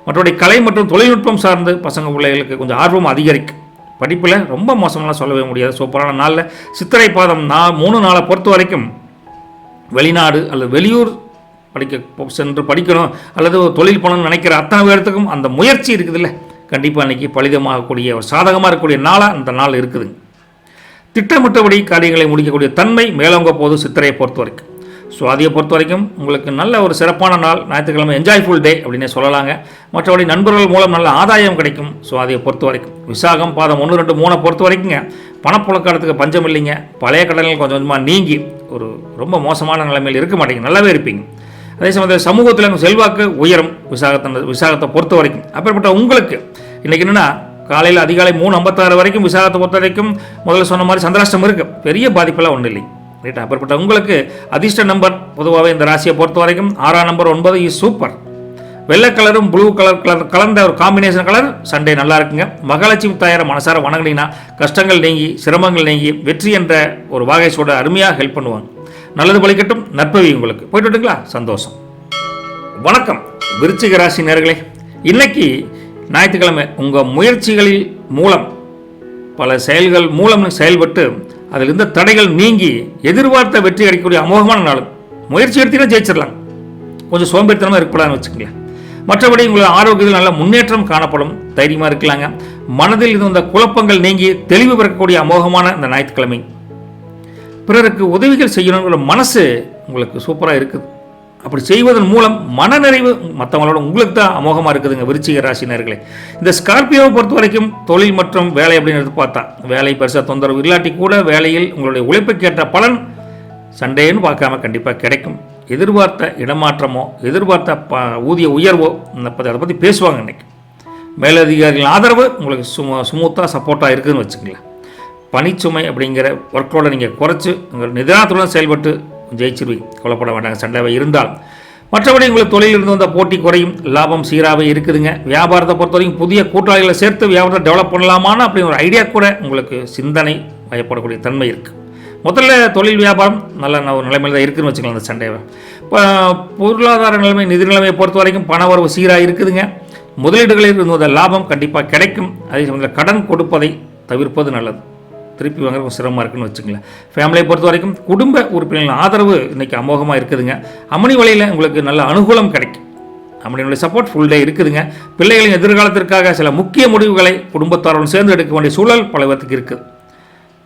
A: மற்றபடி கலை மற்றும் தொழில்நுட்பம் சார்ந்து பசங்க பிள்ளைகளுக்கு கொஞ்சம் ஆர்வம் அதிகரிக்கும். படிப்பில் ரொம்ப மோசமெல்லாம் சொல்லவே முடியாது. சூப்பரான நாளில் சித்திரை பாதம் 3 நாளை பொறுத்த வரைக்கும் வெளிநாடு அல்லது வெளியூர் சென்று படிக்கணும் அல்லது தொழில் பண்ணணும்னு நினைக்கிற அத்தனை பேர்த்துக்கும் அந்த முயற்சி இருக்குதுல்ல, கண்டிப்பாக அன்றைக்கி பலிதமாகக்கூடிய ஒரு சாதகமாக இருக்கக்கூடிய நாளாக இந்த நாள் இருக்குதுங்க. திட்டமிட்டபடி காரியங்களை முடிக்கக்கூடிய தன்மை மேலோங்க போது சித்திரையை பொறுத்த வரைக்கும். சுவாதியை பொறுத்த வரைக்கும் உங்களுக்கு நல்ல ஒரு சிறப்பான நாள். ஞாயிற்றுக்கிழமை என்ஜாய்ஃபுல் டே அப்படின்னே சொல்லலாங்க. மற்றபடி நண்பர்கள் மூலம் நல்ல ஆதாயம் கிடைக்கும். சுவாதியை பொறுத்த வரைக்கும். விசாகம் பாதம் 1, 2, 3 பொறுத்த வரைக்குங்க பணப்புழக்கத்துக்கு பஞ்சம் இல்லைங்க. பழைய கடன்கள் கொஞ்சம் கொஞ்சமாக நீங்கி ஒரு ரொம்ப மோசமான நிலைமையில் இருக்க மாட்டீங்க. நல்லாவே இருப்பீங்க. அதே சமயத்தில் சமூகத்தில் செல்வாக்கு உயரும். விசாகத்தை பொறுத்த வரைக்கும். அப்படிப்பட்ட உங்களுக்கு இன்றைக்கி என்னென்னா காலையில் அதிகாலை 3:56 வரைக்கும் விசாகத்தை பொறுத்த வரைக்கும் முதல்ல சொன்ன மாதிரி சந்திராஷ்டம் இருக்குது. பெரிய பாதிப்பெல்லாம் ஒன்றும் இல்லை. ரைட்டா? அப்படிப்பட்ட உங்களுக்கு அதிர்ஷ்ட நம்பர் பொதுவாகவே இந்த ராசியை பொறுத்த வரைக்கும் 6ஆம் நம்பர் 9 இஸ் சூப்பர். வெள்ளை கலரும் ப்ளூ கலர் கலந்த ஒரு காம்பினேஷன் கலர் சண்டே நல்லா இருக்குங்க. மகாலட்சுமி தாயாரை மனசார வணங்கினீங்கன்னா கஷ்டங்கள் நீங்கி சிரமங்கள் நீங்கி வெற்றி என்ற ஒரு வாகைசோட அருமையாக ஹெல்ப் பண்ணுவாங்க. நல்லது பலிக்கட்டும். நற்பவி உங்களுக்கு. போயிட்டு விட்டுங்களா? சந்தோஷம். வணக்கம் விருச்சிக ராசி நேயர்களே. இன்னைக்கு ஞாயிற்றுக்கிழமை உங்கள் முயற்சிகளில் மூலம் பல செயல்கள் மூலம் செயல்பட்டு அதில் இருந்த தடைகள் நீங்கி எதிர்பார்த்த வெற்றி கிடைக்கக்கூடிய அமோகமான நாள். முயற்சி எடுத்தீங்கன்னா ஜெயிச்சிடலாம். கொஞ்சம் சோம்பேறித்தனமாக இருக்கக்கூடாதுன்னு வச்சுக்கோங்களேன். மற்றபடி உங்களோட ஆரோக்கியத்தில் நல்ல முன்னேற்றம் காணப்படும். தைரியமாக இருக்கலாங்க. மனதில் இருந்த குழப்பங்கள் நீங்கி தெளிவு பிறக்கக்கூடிய அமோகமான இந்த ஞாயிற்றுக்கிழமை. பிறருக்கு உதவிகள் செய்யணுங்கிற மனசு உங்களுக்கு சூப்பராக இருக்குது. அப்படி செய்வதன் மூலம் மனநிறைவு மற்றவங்களோட உங்களுக்கு தான் அமோகமாக இருக்குதுங்க விருச்சிக ராசினர்களே. இந்த ஸ்கார்பியோவை பொறுத்த வரைக்கும் தொழில் மற்றும் வேலை அப்படின்னு எடுத்து பார்த்தா வேலை பெருசாக தொந்தரவு இல்லாட்டி கூட வேலையில் உங்களுடைய உழைப்புக்கேற்ற பலன் சண்டேன்னு பார்க்காம கண்டிப்பாக கிடைக்கும். எதிர்பார்த்த இடமாற்றமோ எதிர்பார்த்த ஊதிய உயர்வோ அதை பற்றி பேசுவாங்க. இன்றைக்கி மேலதிகாரிகளின் ஆதரவு உங்களுக்கு ஸ்மூத்தாக சப்போர்ட்டாக இருக்குதுன்னு வச்சுக்கலாம். பணிச்சுமை அப்படிங்கிற ஒர்க்கோட நீங்கள் குறைச்சி உங்கள் நிதானத்துடன் செயல்பட்டு ஜெயிச்சிருவீங்க. கொல்லப்பட வேண்டாங்க சண்டையாக இருந்தால். மற்றபடி உங்களுக்கு தொழில் இருந்து வந்த போட்டி குறையும். லாபம் சீராகவே இருக்குதுங்க. வியாபாரத்தை பொறுத்த வரைக்கும் புதிய கூட்டாளிகளை சேர்த்து வியாபாரத்தை டெவலப் பண்ணலாமான்னு அப்படிங்கிற ஒரு ஐடியா கூட உங்களுக்கு சிந்தனை வயப்படக்கூடிய தன்மை இருக்குது. முதல்ல தொழில் வியாபாரம் நல்ல ஒரு நிலைமையில் தான் இருக்குதுன்னு வச்சுக்கலாம். அந்த சண்டையை இப்போ பொருளாதார நிலைமை நிதி நிலைமையை பொறுத்த வரைக்கும் பண வரவு சீராக இருக்குதுங்க. முதலீடுகளில் இருந்து வந்த லாபம் கண்டிப்பாக கிடைக்கும். அதே சமயத்தில் கடன் கொடுப்பதை தவிர்ப்பது நல்லது. திருப்பி வாங்குறது சிரமமாக இருக்குன்னு வச்சுங்களேன். ஃபேமிலியை பொறுத்த வரைக்கும் குடும்ப உறுப்பினர்களின் ஆதரவு இன்றைக்கி அமோகமாக இருக்குதுங்க. அம்மணி வழியில் உங்களுக்கு நல்ல அனுகூலம் கிடைக்கும். அம்மனியுடைய சப்போர்ட் ஃபுல் டே இருக்குதுங்க. பிள்ளைகளின் எதிர்காலத்திற்காக சில முக்கிய முடிவுகளை குடும்பத்தாரோடு சேர்ந்து எடுக்க வேண்டிய சூழல் பல பேருக்கு இருக்குது.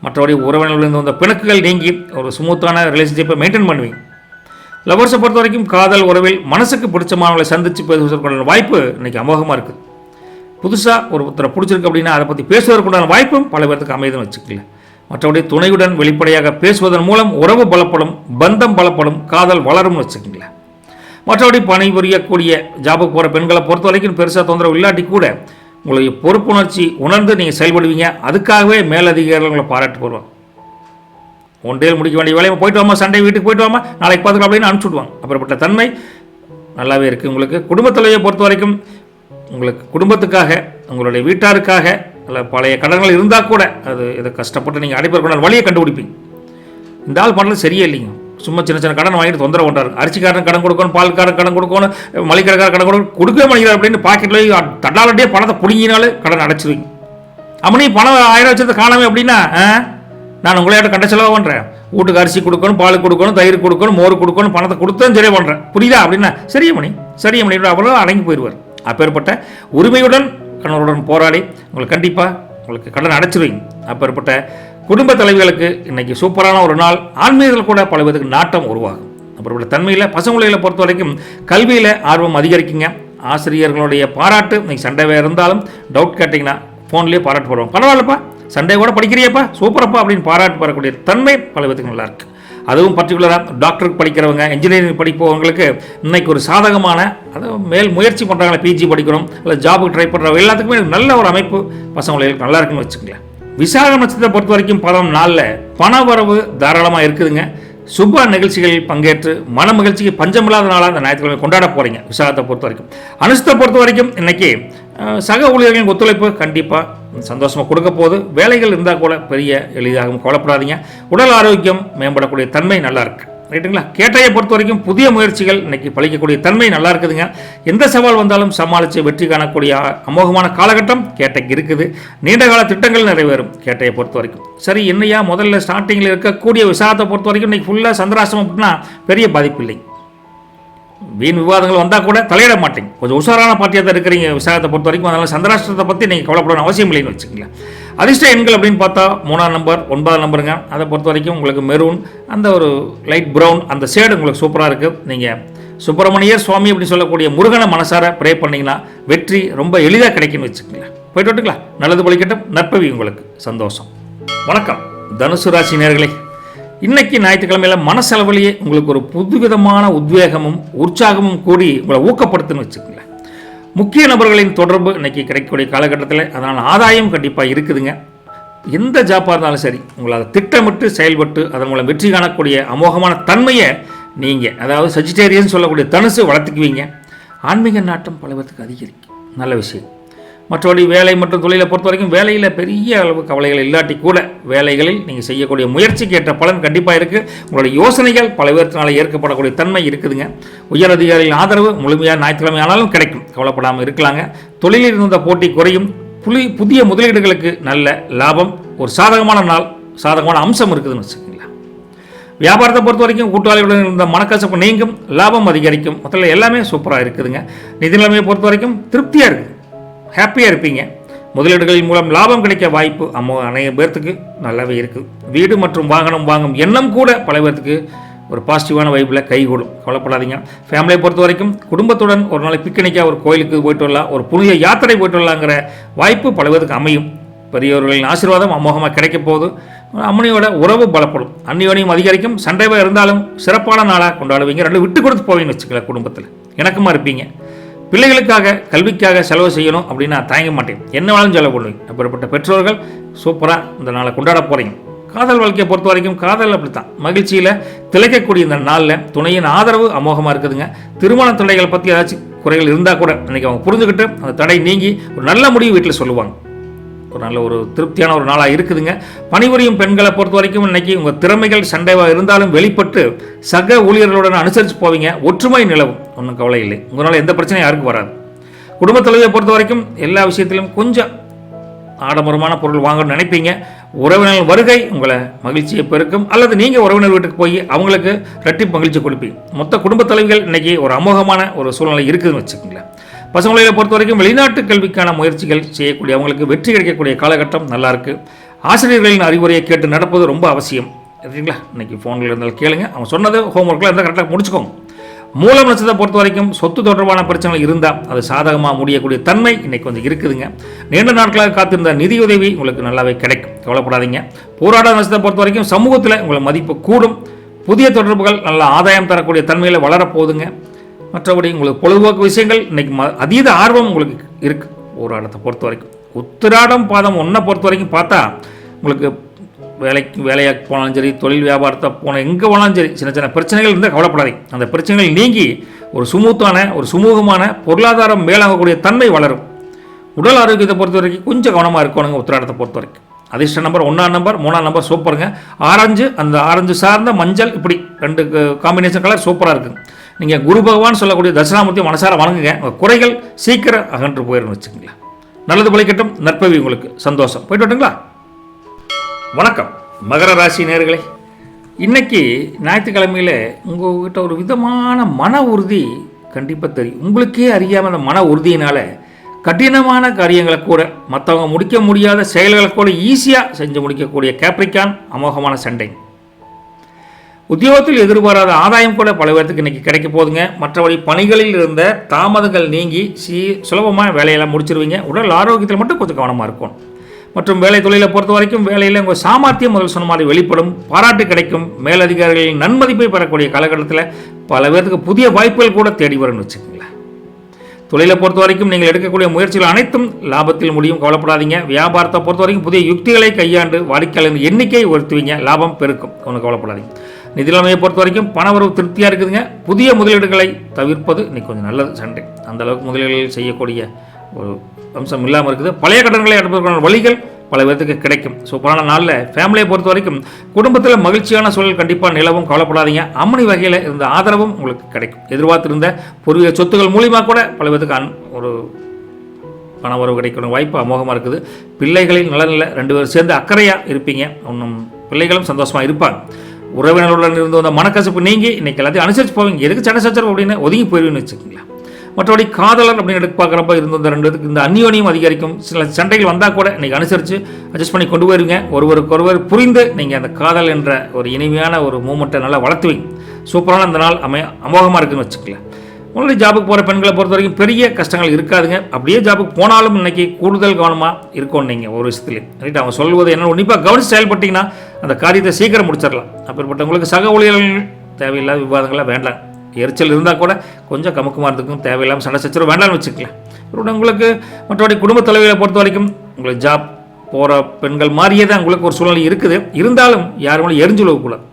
A: மற்றபடி உறவினர்களிருந்து வந்த பிணக்குகள் நீங்கி ஒரு ஸ்மூத்தான ரிலேஷன்ஷிப்பை மெயின்டைன் பண்ணுவீங்க. லவர்ஸை பொறுத்த வரைக்கும் காதல் உறவில் மனசுக்கு பிடிச்சமானவங்களை சந்தித்து பேசுவதற்கான வாய்ப்பு இன்றைக்கி அமோகமாக இருக்குது. புதுசாக ஒருத்தரை பிடிச்சிருக்கு அப்படின்னா அதை பற்றி பேசுவதற்குண்டான வாய்ப்பும் பல பேருக்கு அமைதுன்னு வச்சுக்கல. மற்றபடி துணையுடன் வெளிப்படையாக பேசுவதன் மூலம் உறவு பலப்படும், பந்தம் பலப்படும், காதல் வளரும்னு வச்சுக்கோங்களேன். மற்றபடி பணிபுரியக்கூடிய ஜாபுக்கு போகிற பெண்களை பொறுத்த வரைக்கும் பெருசாக தொந்தரவு இல்லாட்டி கூட உங்களுடைய பொறுப்புணர்ச்சி உணர்ந்து நீங்கள் செயல்படுவீங்க. அதுக்காகவே மேலதிகாரிகள் உங்களை பாராட்டு போடுவாங்க. ஒன் டேயில் முடிக்க வேண்டிய வேலையை போயிட்டு வாமா, சண்டே வீட்டுக்கு போயிட்டு வாமா, நாளைக்கு பார்த்துக்கலாம் அப்படின்னு அனுப்பிச்சுடுவாங்க. அப்புறப்பட்ட தன்மை நல்லாவே இருக்குது. உங்களுக்கு குடும்பத் தலைவியை பொறுத்த வரைக்கும் உங்களுக்கு குடும்பத்துக்காக, உங்களுடைய வீட்டாருக்காக இல்லை பழைய கடன்கள் இருந்தால் கூட அது இதை கஷ்டப்பட்டு நீங்கள் அடைப்பதற்கான வழியை கண்டுபிடிப்பீங்க. இந்த ஆள் பண்ணுறது சரியே இல்லைங்க, சும்மா சின்ன சின்ன கடன் வாங்கிட்டு தொந்தரவு பண்ணுறாரு. அரிசிக்காரன் கடன் கொடுக்கணும், பால்காரன் கடன் கொடுக்கணும், மளிகைக்காரன் கடன் கொடுக்கவே மாட்டேங்கிறார் அப்படின்னு பாக்கெட்டில் தட்டாலட்டியே பணத்தை பிடிங்கினாலும் கடன் அடைச்சிருவீங்க. அப்படி பணம் 1000 வச்சது காணாமே அப்படின்னா நான் உங்களையாட்ட கண்ட செலவு பண்ணுறேன், வீட்டுக்கு அரிசி கொடுக்கணும், பால் கொடுக்கணும், தயிர் கொடுக்கணும், மோர் கொடுக்கணும், பணத்தை கொடுத்தேன் சரியாக பண்ணுறேன், புரியுதா அப்படின்னா சரியா மணி அவ்வளோ அடங்கி போயிடுவார். அப்பேற்பட்ட உரிமையுடன் கணவருடன் போராடி உங்களுக்கு கண்டிப்பாக உங்களுக்கு கடன் அடைச்சிருவீங்க. அப்பேற்பட்ட குடும்ப தலைவிகளுக்கு இன்றைக்கி சூப்பரான ஒரு நாள். ஆன்மீகத்தில் கூட பல விதத்துக்கு நாட்டம் உருவாகும். அப்புறப்பட்ட தன்மையில் பசங்களை பொறுத்த வரைக்கும் கல்வியில் ஆர்வம் அதிகரிக்குங்க. ஆசிரியர்களுடைய பாராட்டு இன்றைக்கி சண்டே இருந்தாலும் டவுட் கேட்டிங்கன்னா ஃபோன்லேயே பாராட்டு போடுவாங்க. பரவாயில்லப்பா, சண்டே கூட படிக்கிறியப்பா, சூப்பரப்பா அப்படின்னு பாராட்டு பெறக்கூடிய தன்மை பல விதத்துக்கு நல்லாயிருக்கு. அதுவும் பர்டிகுலராக டாக்டருக்கு படிக்கிறவங்க, இன்ஜினியரிங் படிப்பவங்களுக்கு இன்றைக்கி ஒரு சாதகமான, அதாவது மேல் முயற்சி பண்ணுறாங்களே, பிஜி படிக்கிறோம் இல்லை ஜாபுக்கு ட்ரை பண்ணுறவங்க எல்லாத்துக்குமே நல்ல ஒரு அமைப்பு பசங்களுக்கு நல்லா இருக்குன்னு வச்சுக்கலாம். விசாக நட்சத்திரத்தை பொறுத்த வரைக்கும் 10 நாளில் பண வரவு தாராளமாக இருக்குதுங்க. சுப நிகழ்ச்சிகளில் பங்கேற்று மன மகிழ்ச்சிக்கு பஞ்சமில்லாத நாளாக அந்த ஞாயிற்றுக்கிழமை கொண்டாட போகிறீங்க. விசாகத்தை பொறுத்த வரைக்கும். அனுஷத்தை பொறுத்த வரைக்கும் இன்றைக்கி சக ஊழியர்களின் ஒத்துழைப்பு கண்டிப்பாக சந்தோஷமாக கொடுக்க போகுது. வேலைகள் இருந்தால் கூட பெரிய எளிதாகவும் கவலைப்படாதீங்க. உடல் ஆரோக்கியம் மேம்படக்கூடிய தன்மை நல்லா இருக்குது, ரைட்டுங்களா. கேட்டையை பொறுத்த வரைக்கும் புதிய முயற்சிகள் இன்றைக்கி பழிக்கக்கூடிய தன்மை நல்லா இருக்குதுங்க. எந்த சவால் வந்தாலும் சமாளித்து வெற்றி காணக்கூடிய அமோகமான காலகட்டம் கேட்டைக்கு இருக்குது. நீண்டகால திட்டங்கள் நிறைவேறும் கேட்டையை பொறுத்த வரைக்கும். சரி, என்னையா முதல்ல ஸ்டார்டிங்கில் இருக்கக்கூடிய விசாகத்தை பொறுத்த வரைக்கும் இன்றைக்கி ஃபுல்லாக சந்திராசிரமம் அப்படின்னா பெரிய பாதிப்பு இல்லை. வீண் விவாதங்கள் வந்தால் கூட தலையிட மாட்டேங்க. கொஞ்சம் உஷாரான பார்ட்டியாக தான் இருக்கிறீங்க விசாகத்தை பொறுத்த வரைக்கும். அதனால் சந்திராஷ்டிரத்தை பற்றி நீங்கள் கவலைப்படணும் அவசியம் இல்லைன்னு வச்சுக்கங்களேன். அதிர்ஷ்ட எண்கள் அப்படின்னு பார்த்தா 3ஆம் நம்பர், 9ஆம் நம்பருங்க. அதை பொறுத்த வரைக்கும் உங்களுக்கு மெரூன், அந்த ஒரு லைட் ப்ரௌன், அந்த ஷேடு உங்களுக்கு சூப்பராக இருக்குது. நீங்கள் சுப்பிரமணியர் சுவாமி அப்படின்னு சொல்லக்கூடிய முருகனை மனசார ப்ரே பண்ணிங்கன்னா வெற்றி ரொம்ப எளிதாக கிடைக்குன்னு வச்சுக்கங்களேன். போயிட்டு விட்டுக்கலாம். நல்லது பலிக்கட்டும். நற்பவி உங்களுக்கு. சந்தோஷம். வணக்கம் தனுசு ராசி நேயர்களே. இன்னைக்கு ஞாயிற்றுக்கிழமையில் மனசளவிலேயே உங்களுக்கு ஒரு புதுவிதமான உத்வேகமும் உற்சாகமும் கூடி உங்களை ஊக்கப்படுத்துன்னு வச்சுக்கோங்களேன். முக்கிய நபர்களின் தொடர்பு இன்னைக்கு கிடைக்கக்கூடிய காலகட்டத்தில் அதனால் ஆதாயம் கண்டிப்பாக இருக்குதுங்க. எந்த ஜாப்பாக இருந்தாலும் சரி, உங்களை அதை திட்டமிட்டு செயல்பட்டு அதன் மூலம் வெற்றி காணக்கூடிய அமோகமான தன்மையை நீங்கள், அதாவது சஜிடேரியன் சொல்லக்கூடிய தனுசு வளர்த்துக்குவீங்க. ஆன்மீக நாட்டம் பல பேருக்கு அதிகரிக்கும், நல்ல விஷயம். மற்றபடி வேலை மற்றும் தொழிலை பொறுத்த வரைக்கும் வேலையில் பெரிய அளவு கவலைகள் இல்லாட்டி கூட வேலைகளில் நீங்கள் செய்யக்கூடிய முயற்சிக்கு ஏற்ற பலன் கண்டிப்பாக இருக்குது. உங்களுடைய யோசனைகள் பல பேர்த்தினால ஏற்கப்படக்கூடிய தன்மை இருக்குதுங்க. உயர் அதிகாரிகளின் ஆதரவு முழுமையாக ஞாயிற்றுக்கிழமை ஆனாலும் கிடைக்கும், கவலைப்படாமல் இருக்கலாங்க. தொழிலில் இருந்த போட்டி குறையும். புதிய முதலீடுகளுக்கு நல்ல லாபம். ஒரு சாதகமான நாள், சாதகமான அம்சம் இருக்குதுன்னு வச்சுக்கோங்களேன். வியாபாரத்தை பொறுத்த வரைக்கும் கூட்டாளிகளுடன் இருந்த மனக்கசப்பு நீங்கும், லாபம் அதிகரிக்கும். மொத்தத்தில் எல்லாமே சூப்பராக இருக்குதுங்க. நிதி நிலைமையை பொறுத்த வரைக்கும் திருப்தியாக இருக்குது, ஹாப்பியாக இருப்பீங்க. முதலீடுகளின் மூலம் லாபம் கிடைக்க வாய்ப்பு அநேக பேர்த்துக்கு நல்லாவே இருக்குது. வீடு மற்றும் வாகனம் வாங்கும் எண்ணம் கூட பல பேர்த்துக்கு ஒரு பாசிட்டிவான வைப்பில் கைகூடும், கவலைப்படாதீங்க. ஃபேமிலியை பொறுத்த வரைக்கும் குடும்பத்துடன் ஒரு நாளைக்கு பிக்னிக்காக ஒரு கோயிலுக்கு போய்ட்டு வரலாம், ஒரு புனித யாத்திரை போய்ட்டு வரலாங்கிற வாய்ப்பு பல பேருக்கு அமையும். பெரியவர்களின் ஆசீர்வாதம் அமோகமாக கிடைக்க போகுது. அம்மனியோட உறவு பலப்படும், அந்நியோனையும் அதிகரிக்கும். சண்டைவாக இருந்தாலும் சிறப்பான நாளாக கொண்டாடுவீங்க. ரெண்டு விட்டு கொடுத்து போவீங்கன்னு வச்சுக்கல. குடும்பத்தில் இணக்கமாக இருப்பீங்க. பிள்ளைகளுக்காக கல்விக்காக செலவு செய்யணும் அப்படின்னு நான் தயங்க மாட்டேன், என்ன வேணாலும் செலவு பண்ணுவீங்க. அப்படிப்பட்ட பெற்றோர்கள் சூப்பராக இந்த நாளை கொண்டாட போகிறீங்க. காதல் வாழ்க்கையை பொறுத்த வரைக்கும் காதல் அப்படித்தான், மகிழ்ச்சியில் திளைக்கக்கூடிய இந்த நாளில் துணையின் ஆதரவு அமோகமாக இருக்குதுங்க. திருமண தடைகளை பற்றி ஏதாச்சும் குறைகள் இருந்தால் கூட இன்றைக்கி அவங்க புரிஞ்சுக்கிட்டு அந்த தடை நீங்கி ஒரு நல்ல முடிவு வீட்டில் சொல்லுவாங்க. ஒரு நல்ல ஒரு திருப்தியான ஒரு நாளாக இருக்குதுங்க. பணிபுரியும் பெண்களை பொறுத்த வரைக்கும் இன்றைக்கி உங்கள் திறமைகள் சண்டைவாக இருந்தாலும் வெளிப்பட்டு சக ஊழியர்களுடன் அனுசரித்து போவீங்க. ஒற்றுமை நிலவும், ஒன்றும் கவலை இல்லை. உங்களால் எந்த பிரச்சனையும் யாருக்கும் வராது. குடும்பத் தலைவியை பொறுத்த வரைக்கும் எல்லா விஷயத்திலும் கொஞ்சம் ஆடம்பரமான பொருள் வாங்கணும்னு நினைப்பீங்க. உறவினர்கள் வருகை உங்களை மகிழ்ச்சியை பெருக்கும், அல்லது நீங்கள் உறவினர் வீட்டுக்கு போய் அவங்களுக்கு ரெட்டிப்பு மகிழ்ச்சி கொடுப்பீங்க. மொத்த குடும்பத் தலைவிகள் இன்றைக்கி ஒரு அமோகமான ஒரு சூழ்நிலை இருக்குதுன்னு வச்சுக்கோங்களேன். பசங்களை பொறுத்த வரைக்கும் வெளிநாட்டு கல்விக்கான முயற்சிகள் செய்யக்கூடிய அவங்களுக்கு வெற்றி கிடைக்கக்கூடிய காலகட்டம் நல்லாயிருக்கு. ஆசிரியர்களின் அறிவுரையை கேட்டு நடப்பது ரொம்ப அவசியம், சரிங்களா. இன்றைக்கி ஃபோனில் இருந்தாலும் கேளுங்க, அவங்க சொன்னது ஹோம்ஒர்க்கில் இருந்தால் கரெக்டாக முடிச்சுக்கோங்க. மூலம் நட்சத்திரத்தை பொறுத்த வரைக்கும் சொத்து தொடர்பான பிரச்சனைகள் இருந்தால் அது சாதகமாக முடியக்கூடிய தன்மை இன்னைக்கு கொஞ்சம் இருக்குதுங்க. நீண்ட நாட்களாக காத்திருந்த நிதியுதவி உங்களுக்கு நல்லாவே கிடைக்கும், கவலைப்படாதீங்க. போராட நட்சத்திரத்தை பொறுத்த வரைக்கும் சமூகத்தில் உங்களுக்கு மதிப்பு கூடும். புதிய தொடர்புகள் நல்ல ஆதாயம் தரக்கூடிய தன்மையில் வளரப்போகுதுங்க. மற்றபடி உங்களுக்கு பொழுதுபோக்கு விஷயங்கள் இன்னைக்கு அதீத ஆர்வம் உங்களுக்கு இருக்குது போராட்டத்தை பொறுத்த வரைக்கும். உத்திராடம் பாதம் ஒன்றை பொறுத்த வரைக்கும் பார்த்தா உங்களுக்கு வேலையாக போனாலும் சரி, தொழில் வியாபாரத்தை போனால் எங்கே போனாலும் சரி, சின்ன சின்ன பிரச்சனைகள் இருந்தால் கவலைப்படாதீங்க. அந்த பிரச்சனைகள் நீங்கி ஒரு சுமூகமான பொருளாதாரம் மேலாகக்கூடிய தன்மை வளரும். உடல் ஆரோக்கியத்தை பொறுத்த வரைக்கும் கொஞ்சம் கவனமாக இருக்கணுங்க உத்திராடத்தை பொறுத்த வரைக்கும். அதிர்ஷ்ட நம்பர் 1ஆம் நம்பர் 3ஆம் நம்பர் சூப்பருங்க. ஆரஞ்சு, அந்த ஆரஞ்சு சார்ந்த மஞ்சள், இப்படி 2 காம்பினேஷன் கலர் சூப்பராக இருக்குது. நீங்கள் குரு பகவான் சொல்லக்கூடிய தட்சிணாமூர்த்தி மனசார வணங்குங்க. உங்கள் குறைகள் சீக்கிரம் அகன்று போயிடும் வச்சுக்கோங்களேன். நல்லது பலிக்கட்டும், நற்பவி உங்களுக்கு. சந்தோஷம். போயிட்டு வரட்டுங்களா? வணக்கம் மகர ராசி நேயர்களே. இன்னைக்கு ஞாயிற்றுக்கிழமையில் உங்கள்கிட்ட ஒரு விதமான மன உறுதி கண்டிப்பாக தெரியும். உங்களுக்கே அறியாமல் அந்த மன உறுதியினால் கடினமான காரியங்களை கூட, மற்றவங்க முடிக்க முடியாத செயல்களை கூட ஈஸியாக செஞ்சு முடிக்கக்கூடிய கேப்ரிகான் அமோகமான சண்டை. உத்தியோகத்தில் எதிர்பாராத ஆதாயம் கூட பல பேருக்கு இன்றைக்கி கிடைக்க போகுதுங்க. மற்றபடி பணிகளில் இருந்த தாமதங்கள் நீங்கி சுலபமாக வேலையெல்லாம் முடிச்சிருவீங்க. உடல் ஆரோக்கியத்தில் மட்டும் கொஞ்சம் கவனமாக இருக்கும். மற்றும் வேலை தொழிலை பொறுத்த வரைக்கும் வேலையில் உங்கள் சாமர்த்தியம் முதல் சொன்ன மாதிரி வெளிப்படும். பாராட்டு கிடைக்கும். மேலதிகாரிகளின் நன்மதிப்பை பெறக்கூடிய காலகட்டத்தில் பல பேருக்கு புதிய வாய்ப்புகள் கூட தேடி வரும்னு வச்சுக்கோங்களேன். தொழிலை பொறுத்த வரைக்கும் நீங்கள் எடுக்கக்கூடிய முயற்சிகள் அனைத்தும் லாபத்தில் முடியும், கவலைப்படாதீங்க. வியாபாரத்தை பொறுத்த வரைக்கும் புதிய யுக்திகளை கையாண்டு வாடிக்கையாளர் எண்ணிக்கையை உயர்த்துவீங்க, லாபம் பெருக்கும், ஒன்றும் கவலைப்படாதீங்க. நிதிநிலைமையை பொறுத்த வரைக்கும் பணவரவு திருப்தியாக இருக்குதுங்க. புதிய முதலீடுகளை தவிர்ப்பது இன்னைக்கு கொஞ்சம் நல்லது. சண்டை அந்த அளவுக்கு முதலீடுகள் செய்யக்கூடிய ஒரு அம்சம் இல்லாமல் இருக்குது. பழைய கடன்களை எடுப்பதற்கான வழிகள் பல பேருக்கு கிடைக்கும். சூப்பரான நாளில் ஃபேமிலியை பொறுத்த வரைக்கும் குடும்பத்தில் மகிழ்ச்சியான சூழல் கண்டிப்பாக நிலவும், கவலைப்படாதீங்க. அம்மனி வகையில் இருந்த ஆதரவும் உங்களுக்கு கிடைக்கும். எதிர்பார்த்திருந்த பூர்வீக சொத்துக்கள் மூலியமாக கூட பல பேருக்கு ஒரு பண வரவு கிடைக்கிற வாய்ப்பு அமோகமாக இருக்குது. பிள்ளைகளின் நலனில் 2 பேரும் சேர்ந்து அக்கறையாக இருப்பீங்க. இன்னும் பிள்ளைகளும் சந்தோஷமாக இருப்பாங்க. உறவினர்களுடன் இருந்து வந்த மனக்கசப்பு நீங்கி இன்னைக்கு எல்லாத்தையும் அனுசரித்து போவீங்க. எதுக்கு சண்டை சச்சரவு அப்படின்னு ஒதுங்கி போயிடுவீங்கன்னு வச்சுக்கோங்களேன். மற்றபடி காதலர் அப்படின்னு எடுத்து பார்க்குறப்ப இருந்த இந்த 2 பேருக்கு இந்த அந்யோன்யம் அதிகரிக்கும். சில சண்டைகள் வந்தால் கூட இன்றைக்கி அனுசரித்து அட்ஜஸ்ட் பண்ணி கொண்டு போயிருங்க. ஒருவருக்கொருவர் புரிந்து நீங்கள் அந்த காதல் என்ற ஒரு இனிமையான ஒரு மூமெண்ட்டை நல்லா வளர்த்துவீங்க. சூப்பரான இந்த நாள் அமோகமாக இருக்குன்னு வச்சுக்கலாம். முன்னாடி ஜாபுக்கு போகிற பெண்களை பொறுத்த வரைக்கும் பெரிய கஷ்டங்கள் இருக்காதுங்க. அப்படியே ஜாபுக்கு போனாலும் இன்றைக்கி கூடுதல் கவனமாக இருக்கும். நீங்கள் ஒரு விஷயத்துலேயே ரைட் அவங்க சொல்வது என்ன உன்னிப்பாக கவனித்து செயல்பட்டிங்கன்னா அந்த காரியத்தை சீக்கிரம் முடிச்சிடலாம். அப்படிப்பட்டவங்களுக்கு சக ஊழியர்கள் தேவையில்லாத விவாதங்களாக வேண்டாம். எரிச்சல் இருந்தால் கூட கொஞ்சம் கமுக்கமாக இருந்துக்கும். தேவையில்லாமல் சண்டை சச்சரவு வேண்டாம்னு வச்சுக்கலாம். உங்களுக்கு மற்றபடி குடும்ப தலைவியை பொறுத்த வரைக்கும் உங்களுக்கு ஜாப் போகிற பெண்கள் மாதிரியே தான் உங்களுக்கு ஒரு சூழ்நிலை இருக்குது. இருந்தாலும் யாரும் எரிஞ்சு விழக்கூடாது.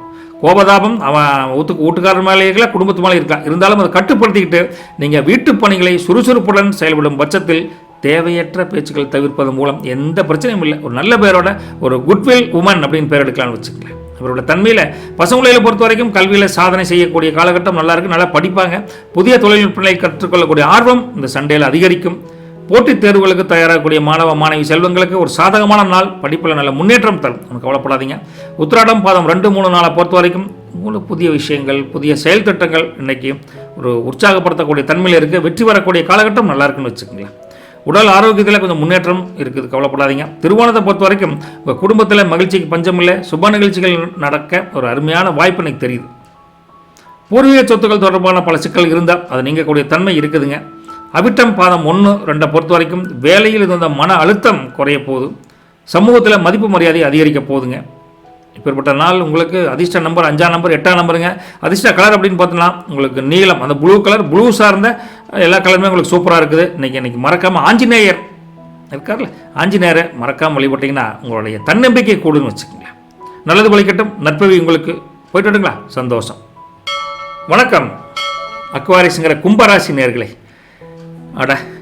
A: கோபதாபம் அவன் வீட்டுக்காரர் மேலே இருக்கலாம், குடும்பத்து மேலே இருக்கலாம். இருந்தாலும் அதை கட்டுப்படுத்திக்கிட்டு நீங்கள் வீட்டு பணிகளை சுறுசுறுப்புடன் செயல்படும் பட்சத்தில் தேவையற்ற பேச்சுக்கள் தவிர்ப்பதன் மூலம் எந்த பிரச்சனையும் இல்லை. ஒரு நல்ல பேரோட ஒரு குட்வில் உமன் அப்படின்னு பேர் எடுக்கலாம்னு வச்சுக்கலாம். அவரோட தன்மையில் பசங்களை பொறுத்த வரைக்கும் கல்வியில் சாதனை செய்யக்கூடிய காலகட்டம் நல்லா இருக்குது. நல்லா படிப்பாங்க. புதிய தொழில்நுட்பங்களை கற்றுக்கொள்ளக்கூடிய ஆர்வம் இந்த சண்டையில் அதிகரிக்கும். போட்டித் தேர்வுகளுக்கு தயாராகக்கூடிய மாணவ மாணவி செல்வங்களுக்கு ஒரு சாதகமான நாள். படிப்பில் நல்ல முன்னேற்றம் தரும், ஒன்றும் கவலைப்படாதீங்க. உத்திராடம் பாதம் 2, 3 நாளை பொறுத்த வரைக்கும் உங்களுக்கு புதிய விஷயங்கள், புதிய செயல் திட்டங்கள் இன்றைக்கி ஒரு உற்சாகப்படுத்தக்கூடிய தன்மையில் இருக்குது. வெற்றி வரக்கூடிய காலகட்டம் நல்லா இருக்குன்னு வச்சுக்கோங்களேன். உடல் ஆரோக்கியத்தில் கொஞ்சம் முன்னேற்றம் இருக்குது, கவலைப்படாதீங்க. திருவோணத்தை பொறுத்த வரைக்கும் உங்கள் குடும்பத்தில் மகிழ்ச்சிக்கு பஞ்சம் இல்லை. சுப நிகழ்ச்சிகள் நடக்க ஒரு அருமையான வாய்ப்பு எனக்கு தெரியுது. பூர்வீக சொத்துக்கள் தொடர்பான பல சிக்கல் இருந்தால் அது நீங்கக்கூடிய தன்மை இருக்குதுங்க. அவிட்டம் பாதம் 1, 2 பொறுத்த வரைக்கும் வேலையில் இருந்த மன அழுத்தம் குறைய போகுது. சமூகத்தில் மதிப்பு மரியாதை அதிகரிக்க போகுதுங்க. இப்பேற்பட்ட நாள் உங்களுக்கு அதிர்ஷ்ட நம்பர் 5ஆம் நம்பர் 8ஆம் நம்பருங்க. அதிர்ஷ்ட கலர் அப்படின்னு பார்த்தோம்னா உங்களுக்கு நீலம், அந்த ப்ளூ கலர், ப்ளூ சார்ந்த எல்லா கலருமே உங்களுக்கு சூப்பராக இருக்குது. இன்றைக்கி மறக்காமல் ஆஞ்சநேயர் இருக்கார்ல, ஆஞ்சநேயரை மறக்காமல் வழிபட்டிங்கன்னா உங்களுடைய தன்னம்பிக்கை கூடுன்னு வச்சுக்கோங்க. நல்லது பலிக்கட்டும், நற்பவி உங்களுக்கு. போயிட்டு விடுங்களா? சந்தோஷம். வணக்கம் அக்வாரிஸுங்கிற கும்பராசி நேயர்களே.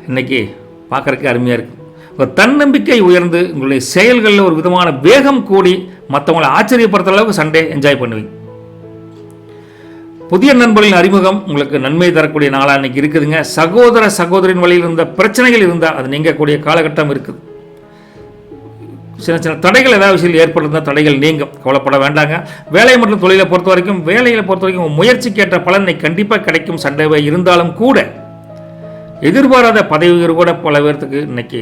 A: இன்னைக்கு பார்க்குறதுக்கு அருமையாக இருக்குது. உங்கள் தன்னம்பிக்கை உயர்ந்து உங்களுடைய செயல்களில் ஒரு விதமான வேகம் கூடி மற்றவங்களை ஆச்சரியப்படுத்துகிற அளவுக்கு சண்டே என்ஜாய் பண்ணுவீங்க. புதிய நண்பர்களின் அறிமுகம் உங்களுக்கு நன்மை தரக்கூடிய நாளாக இன்னைக்கு இருக்குதுங்க. சகோதர சகோதரின் வழியில் இருந்த பிரச்சனைகள் இருந்தால் அது நீங்கக்கூடிய காலகட்டம் இருக்குது. சின்ன சின்ன தடைகள் ஏதாவது விஷயத்தில் ஏற்பட்டிருந்தால் தடைகள் நீங்கும், கவலைப்பட வேண்டாங்க. வேலை மற்றும் தொழிலை பொறுத்த வரைக்கும் முயற்சிக்கேற்ற பலனை கண்டிப்பாக கிடைக்கும். சண்டைவை இருந்தாலும் கூட எதிர்பாராத பதவி உயர்வு கூட பல பேர்த்துக்கு இன்னைக்கு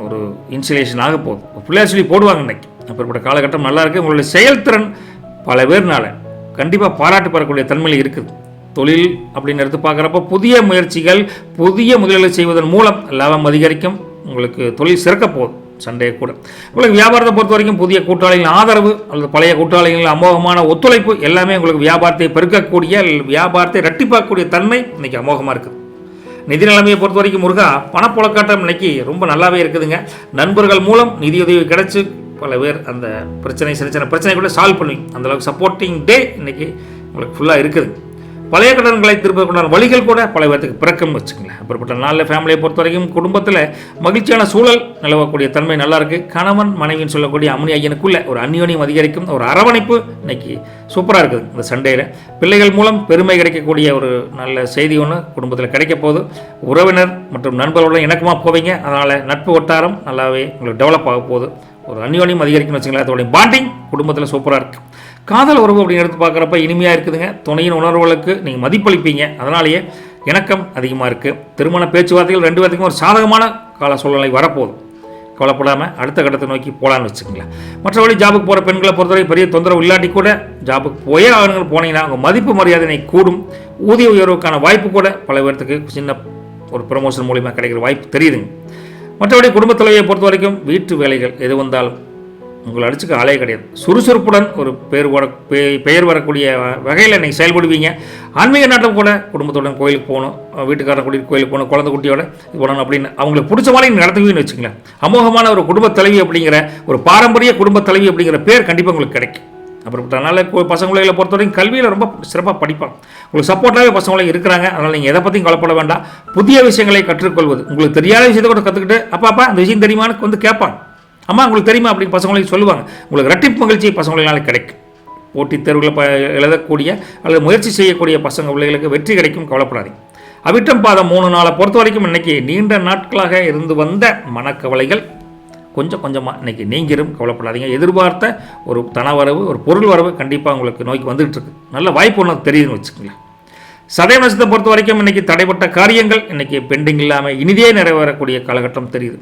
A: ஒரு இன்சுலேஷன் ஆக போகுது. பிள்ளையார் சொல்லி போடுவாங்க இன்னைக்கு. அப்படிப்பட்ட காலகட்டம் நல்லா இருக்குது. உங்களுடைய செயல்திறன் பல பேர்னால கண்டிப்பாக பாராட்டு பெறக்கூடிய தன்மையில் இருக்குது. தொழில் அப்படின்னு எடுத்து பார்க்குறப்ப புதிய முயற்சிகள், புதிய முதலீடு செய்வதன் மூலம் லாபம் அதிகரிக்கும். உங்களுக்கு தொழில் சிறக்க போகுது சண்டே கூட. உங்களுக்கு வியாபாரத்தை பொறுத்த வரைக்கும் புதிய கூட்டாளிகளின் ஆதரவு அல்லது பழைய கூட்டாளிகளின் அமோகமான ஒத்துழைப்பு எல்லாமே உங்களுக்கு வியாபாரத்தை பெருக்கக்கூடிய, வியாபாரத்தை இரட்டிப்பாக்கக்கூடிய தன்மை இன்னைக்கு அமோகமாக இருக்குது. நிதி நிலைமையை பொறுத்த வரைக்கும் முருகா பணப்புழக்காட்டம் இன்னைக்கு ரொம்ப நல்லாவே இருக்குதுங்க. நண்பர்கள் மூலம் நிதியுதவி கிடைச்சி பல பேர் அந்த பிரச்சனை, சின்ன சின்ன பிரச்சனை கூட சால்வ் பண்ணுவீங்க. அந்தளவுக்கு சப்போர்ட்டிங் டே இன்னைக்கு உங்களுக்கு ஃபுல்லாக இருக்குது. பழைய கடன்களை திருப்பதற்குண்டான வழிகள் கூட பல பேருக்கு பிறக்கும்னு வச்சுக்கங்களேன். அப்படிப்பட்ட நாளில் ஃபேமிலியை பொறுத்த வரைக்கும் குடும்பத்தில் மகிழ்ச்சியான சூழல் நிலவக்கூடிய தன்மை நல்லா இருக்குது. கணவன் மனைவின்னு சொல்லக்கூடிய அம்மனி ஐயனுக்குள்ள ஒரு அந்யோன்யம் அதிகரிக்கும், ஒரு அரவணைப்பு இன்னைக்கு சூப்பராக இருக்குது. இந்த சண்டேயில் பிள்ளைகள் மூலம் பெருமை கிடைக்கக்கூடிய ஒரு நல்ல செய்தி ஒன்று குடும்பத்தில் கிடைக்க போகுது. உறவினர் மற்றும் நண்பர்களுடன் இணக்கமாக போவீங்க. அதனால் நட்பு வட்டாரம் நல்லாவே உங்களுக்கு டெவலப் ஆக போகுது. ஒரு அந்யோன்யம் அதிகரிக்கும்னு வச்சுங்களேன். அதோடைய பாண்டிங் குடும்பத்தில் சூப்பராக இருக்குது. காதல் உறவு அப்படின்னு எடுத்து பார்க்குறப்ப இனிமையாக இருக்குதுங்க. துணையின் உணர்வுகளுக்கு நீங்கள் மதிப்பளிப்பீங்க. அதனாலேயே இணக்கம் அதிகமாக இருக்குது. திருமண பேச்சுவார்த்தைகள் 2 பேர்த்துக்கும் ஒரு சாதகமான கால சூழ்நிலை வரப்போகுது. கவலைப்படாமல் அடுத்த கட்டத்தை நோக்கி போகலான்னு வச்சுக்கங்களேன். மற்றபடி ஜாபுக்கு போகிற பெண்களை பொறுத்தவரை பெரிய தொந்தரவு இல்லாட்டி கூட ஜாபுக்கு போயே ஆகணுங்கள் போனீங்கன்னா அவங்க மதிப்பு மரியாதை கூடும். ஊதிய உயர்வுக்கான வாய்ப்பு கூட பல பேர்த்துக்கு சின்ன ஒரு ப்ரமோஷன் மூலிமா கிடைக்கிற வாய்ப்பு தெரியுதுங்க. மற்றபடி குடும்பத் தலைவியை பொறுத்த வரைக்கும் வீட்டு வேலைகள் எது வந்தாலும் உங்களை அடிச்சுக்க ஆளே கிடையாது. சுறுசுறுப்புடன் ஒரு பெயர் வரக்கூடிய வகையில் நீங்கள் செயல்படுவீங்க. ஆன்மீக நாட்டம் கூட குடும்பத்துடன் கோயிலுக்கு போகணும், வீட்டுக்காரன் கூட்டிகிட்டு கோயிலுக்கு போகணும், குழந்தை குட்டியோட இது பண்ணணும் அப்படின்னு அவங்களுக்கு பிடிச்ச மாதிரி நீங்கள் நடத்துவீங்கன்னு வச்சுங்களேன். அமோகமான ஒரு குடும்ப தலைவி அப்படிங்கிற ஒரு பாரம்பரிய குடும்ப தலைவி அப்படிங்கிற பேர் கண்டிப்பாக உங்களுக்கு கிடைக்கும். அப்புறப்பட்டனால பசங்களை பொறுத்த வரைக்கும் கல்வியில் ரொம்ப சிறப்பாக படிப்பாங்க. உங்களுக்கு சப்போர்ட்டாகவே பசங்களும் இருக்கிறாங்க. அதனால் நீங்கள் எதை பற்றியும் கவலைப்பட வேண்டாம். புதிய விஷயங்களை கற்றுக்கொள்வது, உங்களுக்கு தெரியாத விஷயத்தை கூட கற்றுக்கிட்டு அப்பா அந்த விஷயம் தெரியுமான்னு வந்து கேட்பாங்க. அம்மா உங்களுக்கு தெரியுமா அப்படின்னு பசங்களுக்கு சொல்லுவாங்க. உங்களுக்கு இரட்டிப்பு மகிழ்ச்சி பசங்களால் கிடைக்கும். போட்டித் தேர்வுகளை எழுதக்கூடிய அல்லது முயற்சி செய்யக்கூடிய பசங்க பிள்ளைகளுக்கு வெற்றி கிடைக்கும். கவலைப்படாதீங்க. அவிட்டம் பாதம் 3 நாளை பொறுத்த வரைக்கும் இன்றைக்கி நீண்ட நாட்களாக இருந்து வந்த மனக்கவலைகள் கொஞ்சம் கொஞ்சமாக இன்றைக்கி நீங்கிரும். கவலைப்படாதீங்க. எதிர்பார்த்த ஒரு தனவரவு, ஒரு பொருள் வரவு கண்டிப்பாக உங்களுக்கு நோக்கி வந்துகிட்டு இருக்கு. நல்ல வாய்ப்பு ஒன்று தெரியுதுன்னு வச்சுக்கோங்களேன். சதய நட்சத்திரத்தை பொறுத்த வரைக்கும் இன்றைக்கி தடைப்பட்ட காரியங்கள் இன்றைக்கி பெண்டிங் இல்லாமல் இனிதே நிறைவேறக்கூடிய காலகட்டம் தெரியுது.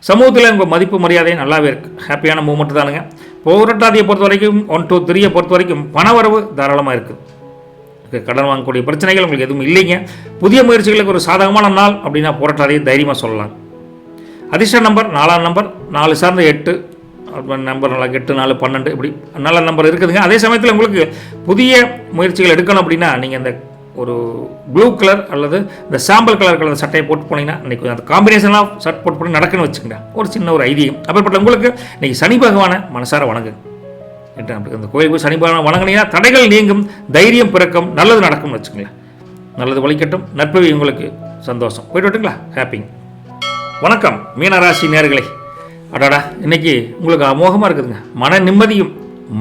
A: சமூகத்தில் உங்கள் மதிப்பு மரியாதை நல்லாவே இருக்குது. ஹாப்பியான மூமெண்ட் தானுங்க. புரட்டாதியை பொறுத்த வரைக்கும் 1 to 3 பொறுத்த வரைக்கும் பணவரவு தாராளமாக இருக்குது. கடன் வாங்கக்கூடிய பிரச்சனைகள் உங்களுக்கு எதுவும் இல்லைங்க. புதிய முயற்சிகளுக்கு ஒரு சாதகமான நாள் அப்படின்னா புரட்டாதியை தைரியமாக சொல்லலாம். அதிர்ஷ்ட நம்பர் 4ஆம் நம்பர், 4 சார்ந்த 8 நம்பர் நல்லா 8, 4, 12 இப்படி நல்ல நம்பர் இருக்குதுங்க. அதே சமயத்தில் உங்களுக்கு புதிய முயற்சிகள் எடுக்கணும் அப்படின்னா நீங்கள் இந்த ஒரு ப்ளூ கலர் அல்லது இந்த சாம்பல் கலர் கலர் சட்டையை போட்டு போனீங்கன்னா இன்றைக்கி அந்த காம்பினேஷனாக ஷர்ட் போட்டு போய் நடக்குன்னு வச்சுக்கோங்க. ஒரு சின்ன ஒரு ஐதீகம். அப்படிப்பட்ட உங்களுக்கு இன்றைக்கி சனி பகவானை மனசார வணங்குங்க. அந்த கோயிலுக்கு போய் சனி பகவானை வணங்கினீங்கன்னா தடைகள் நீங்கும், தைரியம் பிறக்கும், நல்லது நடக்கும்னு வச்சுக்கோங்களேன். நல்லது வழிகட்டும். நற்பவி உங்களுக்கு சந்தோஷம். போய்ட்டு விட்டுங்களா? ஹாப்பிங்க. வணக்கம் மீனராசி நேயர்களே. அடாடா இன்னைக்கு உங்களுக்கு அமோகமாக இருக்குதுங்க. மன நிம்மதியும்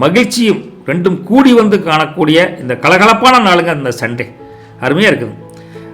A: மகிழ்ச்சியும் ரெண்டும் கூடி வந்து காணக்கூடிய இந்த கலகலப்பான நாளுங்க இந்த சண்டே. அருமையாக இருக்குது.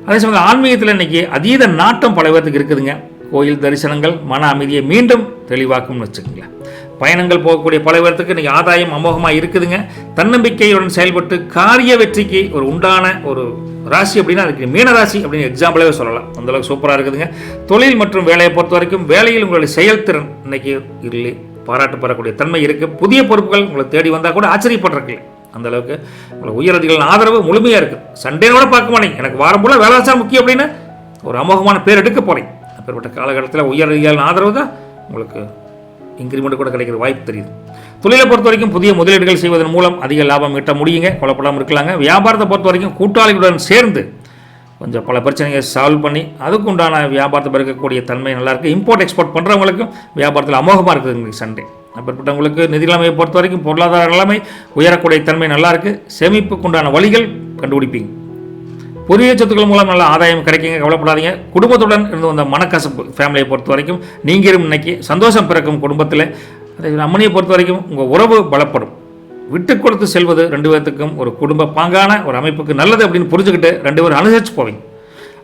A: அதே சமயம் ஆன்மீகத்தில் இன்றைக்கி அதீத நாட்டம் பல பேர்த்துக்கு இருக்குதுங்க. கோயில் தரிசனங்கள் மன அமைதியை மீண்டும் தெளிவாக்கும்னு வச்சுக்கோங்களேன். பயணங்கள் போகக்கூடிய பல பேர்த்துக்கு இன்றைக்கி ஆதாயம் அமோகமாக இருக்குதுங்க. தன்னம்பிக்கையுடன் செயல்பட்டு காரிய வெற்றிக்கு ஒரு உண்டான ஒரு ராசி அப்படின்னா அதுக்கு மீனராசி அப்படின்னு எக்ஸாம்பிளாகவே சொல்லலாம். அந்தளவுக்கு சூப்பராக இருக்குதுங்க. தொழில் மற்றும் வேலையை பொறுத்த வரைக்கும் வேலையில் உங்களுடைய செயல்திறன் இன்றைக்கி இல்லை பாராட்டு பெறக்கூடிய தன்மை இருக்குது. புதிய பொறுப்புகள் உங்களை தேடி வந்தால் கூட ஆச்சரியப்படுறதுல அந்தளவுக்கு உங்களுக்கு உயரதிகளின் ஆதரவு முழுமையாக இருக்குது. சண்டேனோட பார்க்க மாட்டேங்க. எனக்கு வாரம் போல் வேலை தான் முக்கியம் அப்படின்னு ஒரு அமோகமான பேர் எடுக்க போகிறேன். அப்படிப்பட்ட காலகட்டத்தில் உயரதிகளின் ஆதரவு தான் உங்களுக்கு இன்க்ரிமெண்ட் கூட கிடைக்கிற வாய்ப்பு தெரியுது. தொழிலை பொறுத்த வரைக்கும் புதிய முதலீடுகள் செய்வதன் மூலம் அதிக லாபம் ஈட்ட முடியுங்க. கொல்லப்படாமல் இருக்கலாங்க. வியாபாரத்தை பொறுத்த வரைக்கும் கூட்டாளிகளுடன் சேர்ந்து கொஞ்சம் பல பிரச்சனைகளை சால்வ் பண்ணி அதுக்கு உண்டான வியாபாரத்தை பெருக்கக்கூடிய தன்மை நல்லாயிருக்கு. இம்போர்ட் எக்ஸ்போர்ட் பண்ணுறவங்களுக்கும் வியாபாரத்தில் அமோகமாக இருக்குது உங்களுக்கு சண்டே. அப்படிப்பட்டவங்களுக்கு நிதி நிலைமையை பொறுத்த வரைக்கும் பொருளாதார நிலைமை உயரக்கூடிய தன்மை நல்லாயிருக்கு. சேமிப்புக்கு உண்டான வழிகள் கண்டுபிடிப்பீங்க. புதிய சொத்துக்கள் மூலம் நல்ல ஆதாயம் கிடைக்குங்க. கவலைப்படாதீங்க. குடும்பத்துடன் இருந்து வந்த மனக்கசப்பு ஃபேமிலியை பொறுத்த வரைக்கும் நீங்கிரும். இன்னைக்கு சந்தோஷம் பிறக்கும் குடும்பத்தில். அதே அம்மனியை பொறுத்த வரைக்கும் உங்கள் உறவு பலப்படும். விட்டு கொடுத்து செல்வது 2 பேர்த்துக்கும் ஒரு குடும்ப பாங்கான ஒரு அமைப்புக்கு நல்லது அப்படின்னு புரிஞ்சுக்கிட்டு 2 பேரும் அனுசரிச்சு போவீங்க.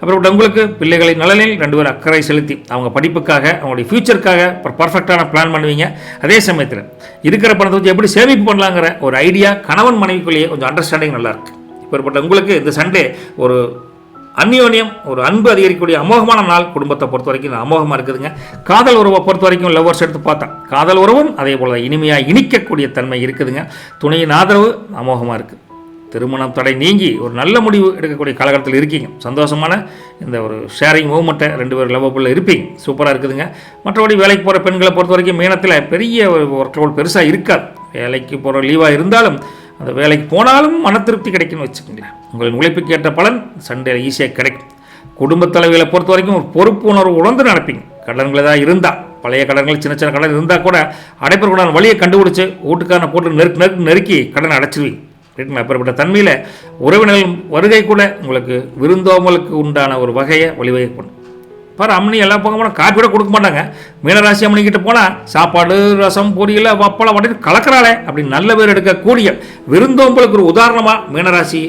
A: அப்புறம் உங்களுக்கு பிள்ளைகளின் நலனில் 2 பேரும் அக்கறை செலுத்தி அவங்க படிப்புக்காக அவங்களுடைய ஃபியூச்சருக்காக பர்ஃபெக்டான பிளான் பண்ணுவீங்க. அதே சமயத்தில் இருக்கிற பணத்தை வச்சு எப்படி சேமிப்பு பண்ணலாங்கிற ஒரு ஐடியா கணவன் மனைவிக்குள்ளேயே கொஞ்சம் அண்டர்ஸ்டாண்டிங் நல்லாயிருக்கு. இப்படிப்பட்ட உங்களுக்கு இந்த சண்டே ஒரு அந்யோன்யம் ஒரு அன்பு அதிகரிக்கக்கூடிய அமோகமான நாள். குடும்பத்தை பொறுத்த வரைக்கும் அமோகமாக இருக்குதுங்க. காதல் உறவை பொறுத்த வரைக்கும் லவ்வர்ஸ் எடுத்து பார்த்தா காதல் உறவும் அதே போல் இனிமையாக இனிக்கக்கூடிய தன்மை இருக்குதுங்க. துணையின் ஆதரவு அமோகமாக இருக்குது. திருமணம் தடை நீங்கி ஒரு நல்ல முடிவு எடுக்கக்கூடிய காலகட்டத்தில் இருக்கீங்க. சந்தோஷமான இந்த ஒரு ஷேரிங் மூவ்மெண்ட்டை 2 பேர் லவ்வபுள்ள இருப்பீங்க. சூப்பராக இருக்குதுங்க. மற்றபடி வேலைக்கு போகிற பெண்களை பொறுத்த வரைக்கும் மீனத்தில் பெரிய ஒரு ஒர்க் லோட் பெருசாக இருக்காது. வேலைக்கு போகிற லீவாக இருந்தாலும் அந்த வேலைக்கு போனாலும் மன திருப்தி கிடைக்குன்னு வச்சுக்கோங்களேன். உங்களின் உழைப்புக்கு ஏற்ற பலன் சண்டேல ஈஸியாக கிடைக்கும். குடும்பத் தலைவிகளை பொறுத்த வரைக்கும் ஒரு பொறுப்பு உணர்வு உணர்ந்து நடப்பீங்க. கடன்கள் ஏதாவது இருந்தால், பழைய கடன்கள் சின்ன சின்ன கடன் இருந்தால் கூட அடைப்பதற்குண்டான வழியை கண்டுபிடிச்சி வீட்டுக்காரனை போட்டு நெருக்கி கடனை அடைச்சிருவீங்க. அப்படிப்பட்ட தன்மையில் உறவினர்கள் வருகை கூட உங்களுக்கு விருந்தோம்பலுக்கு உண்டான ஒரு வகையை வழிவகை பண்ணும். பாரு, அம்மனி எல்லா பக்கம் போனால் காப்பி கூட கொடுக்க மாட்டாங்க. மீனராசி அம்மனிக்கிட்ட போனால் சாப்பாடு, ரசம், பொரியல், வப்பளம் அப்படின்னு கலக்கிறாளே அப்படின்னு நல்ல பேர் எடுக்கக்கூடிய விருந்தோம்பலுக்கு ஒரு உதாரணமாக மீனராசி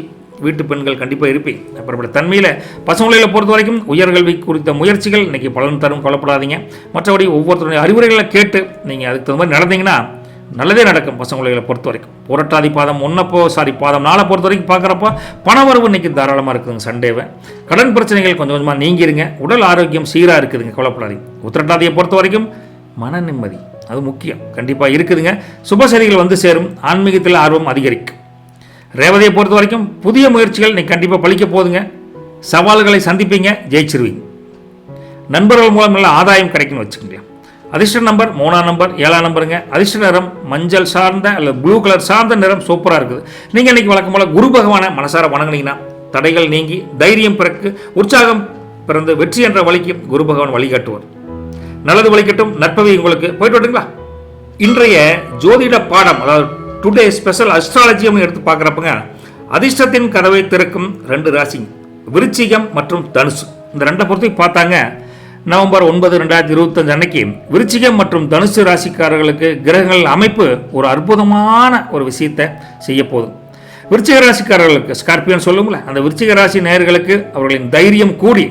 A: வீட்டு பெண்கள் கண்டிப்பாக இருப்பீங்க. அப்படிப்பட்ட தன்மையில் பசங்களை பொறுத்த வரைக்கும் உயர்கல்வி குறித்த முயற்சிகள் இன்றைக்கி பலன் தரும், கொல்லப்படாதீங்க. மற்றபடி ஒவ்வொருத்தருடைய அறிவுரைகளை கேட்டு நீங்கள் அதுக்கு தகுந்த மாதிரி நடந்தீங்கன்னா நல்லதே நடக்கும். பசங்களை பொறுத்த வரைக்கும் புரட்டாதி பாதம் பாதம் 4 பொறுத்த வரைக்கும் பார்க்குறப்போ பணவரவு இன்றைக்கி தாராளமாக இருக்குதுங்க. சண்டேவை கடன் பிரச்சனைகள் கொஞ்சம் கொஞ்சமாக நீங்கிருங்க. உடல் ஆரோக்கியம் சீராக இருக்குதுங்க, கொல்லப்படாதீங்க. உத்திரட்டாதியை பொறுத்த வரைக்கும் மன நிம்மதி அது முக்கியம், கண்டிப்பாக இருக்குதுங்க. சுபசரிகள் வந்து சேரும், ஆன்மீகத்தில் ஆர்வம் அதிகரிக்கும். ரேவதியை பொறுத்த வரைக்கும் புதிய முயற்சிகள் இன்னைக்கு கண்டிப்பாக பழிக்க போதுங்க. சவால்களை சந்திப்பீங்க, ஜெயிச்சிருவீங்க. நண்பர்கள் மூலம் நல்ல ஆதாயம் கிடைக்கும்னு வச்சுக்கோங்க. அதிர்ஷ்ட நம்பர் 3ஆம் நம்பர், 7ஆம் நம்பருங்க. அதிர்ஷ்ட நிறம் மஞ்சள் சார்ந்த அல்லது ப்ளூ கலர் சார்ந்த நிறம் சூப்பராக இருக்குது. நீங்கள் இன்றைக்கி வழக்கம் போல் குரு பகவானை மனசார வணங்கினீங்கன்னா தடைகள் நீங்கி தைரியம் பிறக்கு, உற்சாகம் பிறந்து வெற்றி என்ற வழிக்கு குரு பகவான் வழிகாட்டுவார். நல்லது வழிகட்டும். நற்பவி உங்களுக்கு. போயிட்டு வரட்டுங்களா? இன்றைய ஜோதிட பாடம், அதாவது டுடே ஸ்பெஷல் அஸ்ட்ராலஜி எடுத்து பார்க்குறப்பங்க அதிர்ஷ்டத்தின் கதவை திறக்கும் 2 ராசி விருச்சிகம் மற்றும் தனுசு. இந்த 2 பொறுத்து பார்த்தாங்க. நவம்பர் 9, 2025 அன்னைக்கு விருச்சிகம் மற்றும் தனுசு ராசிக்காரர்களுக்கு கிரகங்கள் அமைப்பு ஒரு அற்புதமான ஒரு விஷயத்தை செய்ய போதும். விருச்சிக ராசிக்காரர்களுக்கு ஸ்கார்பியோன் சொல்லுங்கள, அந்த விருச்சிக ராசி நேயர்களுக்கு அவர்களின் தைரியம் கூடி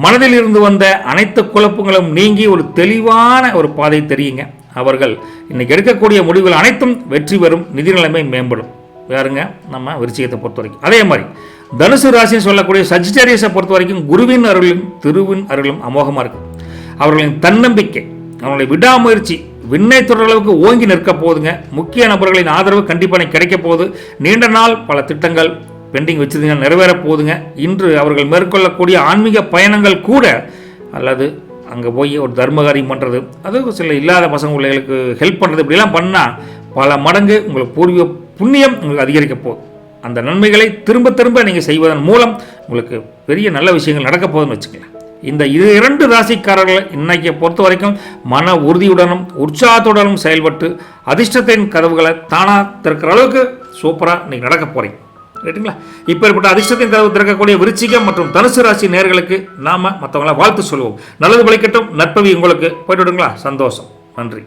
A: மனதில் இருந்து வந்த அனைத்து குழப்பங்களும் நீங்கி ஒரு தெளிவான ஒரு பாதை தெரியுங்க. அவர்கள் இன்னைக்கு எடுக்கக்கூடிய முடிவுகள் அனைத்தும் வெற்றி பெறும், நிதி நிலைமை மேம்படும். யாருங்க? நம்ம விருச்சிகத்தை பொறுத்த வரைக்கும். அதே மாதிரி தனுசு ராசின்னு சொல்லக்கூடிய சஜிடேரியஸை பொறுத்த வரைக்கும் குருவின் அருளும் திருவின் அருளும் அமோகமாக இருக்குது. அவர்களின் தன்னம்பிக்கை, அவர்களுடைய விடாமுயற்சி விண்ணை தொடர் அளவுக்கு ஓங்கி நிற்க போகுதுங்க. முக்கிய நபர்களின் ஆதரவு கண்டிப்பாக கிடைக்க போகுது. நீண்ட நாள் பல திட்டங்கள் பெண்டிங் வச்சிருந்தீங்க, நிறைவேற போகுதுங்க. இன்று அவர்கள் மேற்கொள்ளக்கூடிய ஆன்மீக பயணங்கள் கூட, அல்லது அங்கே போய் ஒரு தர்மகாரியம் பண்ணுறது, அது சில இல்லாத பசங்களுக்கு ஹெல்ப் பண்ணுறது, இப்படிலாம் பண்ணால் பல மடங்கு உங்களுக்கு பூர்வீக புண்ணியம் உங்களுக்கு அதிகரிக்க போகுது. அந்த நன்மைகளை திரும்ப திரும்ப நீங்கள் செய்வதன் மூலம் உங்களுக்கு பெரிய நல்ல விஷயங்கள் நடக்க போகுதுன்னு வச்சுக்கலாம். இந்த 2 ராசிக்காரர்களை இன்னைக்கு பொறுத்த வரைக்கும் மன உறுதியுடனும் உற்சாகத்துடனும் செயல்பட்டு அதிர்ஷ்டத்தின் கதவுகளை தானாக திறக்கிற அளவுக்கு சூப்பராக இன்னைக்கு நடக்க போகிறீங்க. ரைட்டுங்களா? இப்போ ஏற்பட்ட அதிர்ஷ்டத்தின் கதவு திறக்கக்கூடிய விருச்சிகம் மற்றும் தனுசு ராசி நேயர்களுக்கு நாம் மற்றவங்கள வாழ்த்து சொல்லுவோம். நல்லது பலிக்கட்டும். நற்பவி உங்களுக்கு. போயிட்டு விடுங்களா? சந்தோஷம். நன்றி.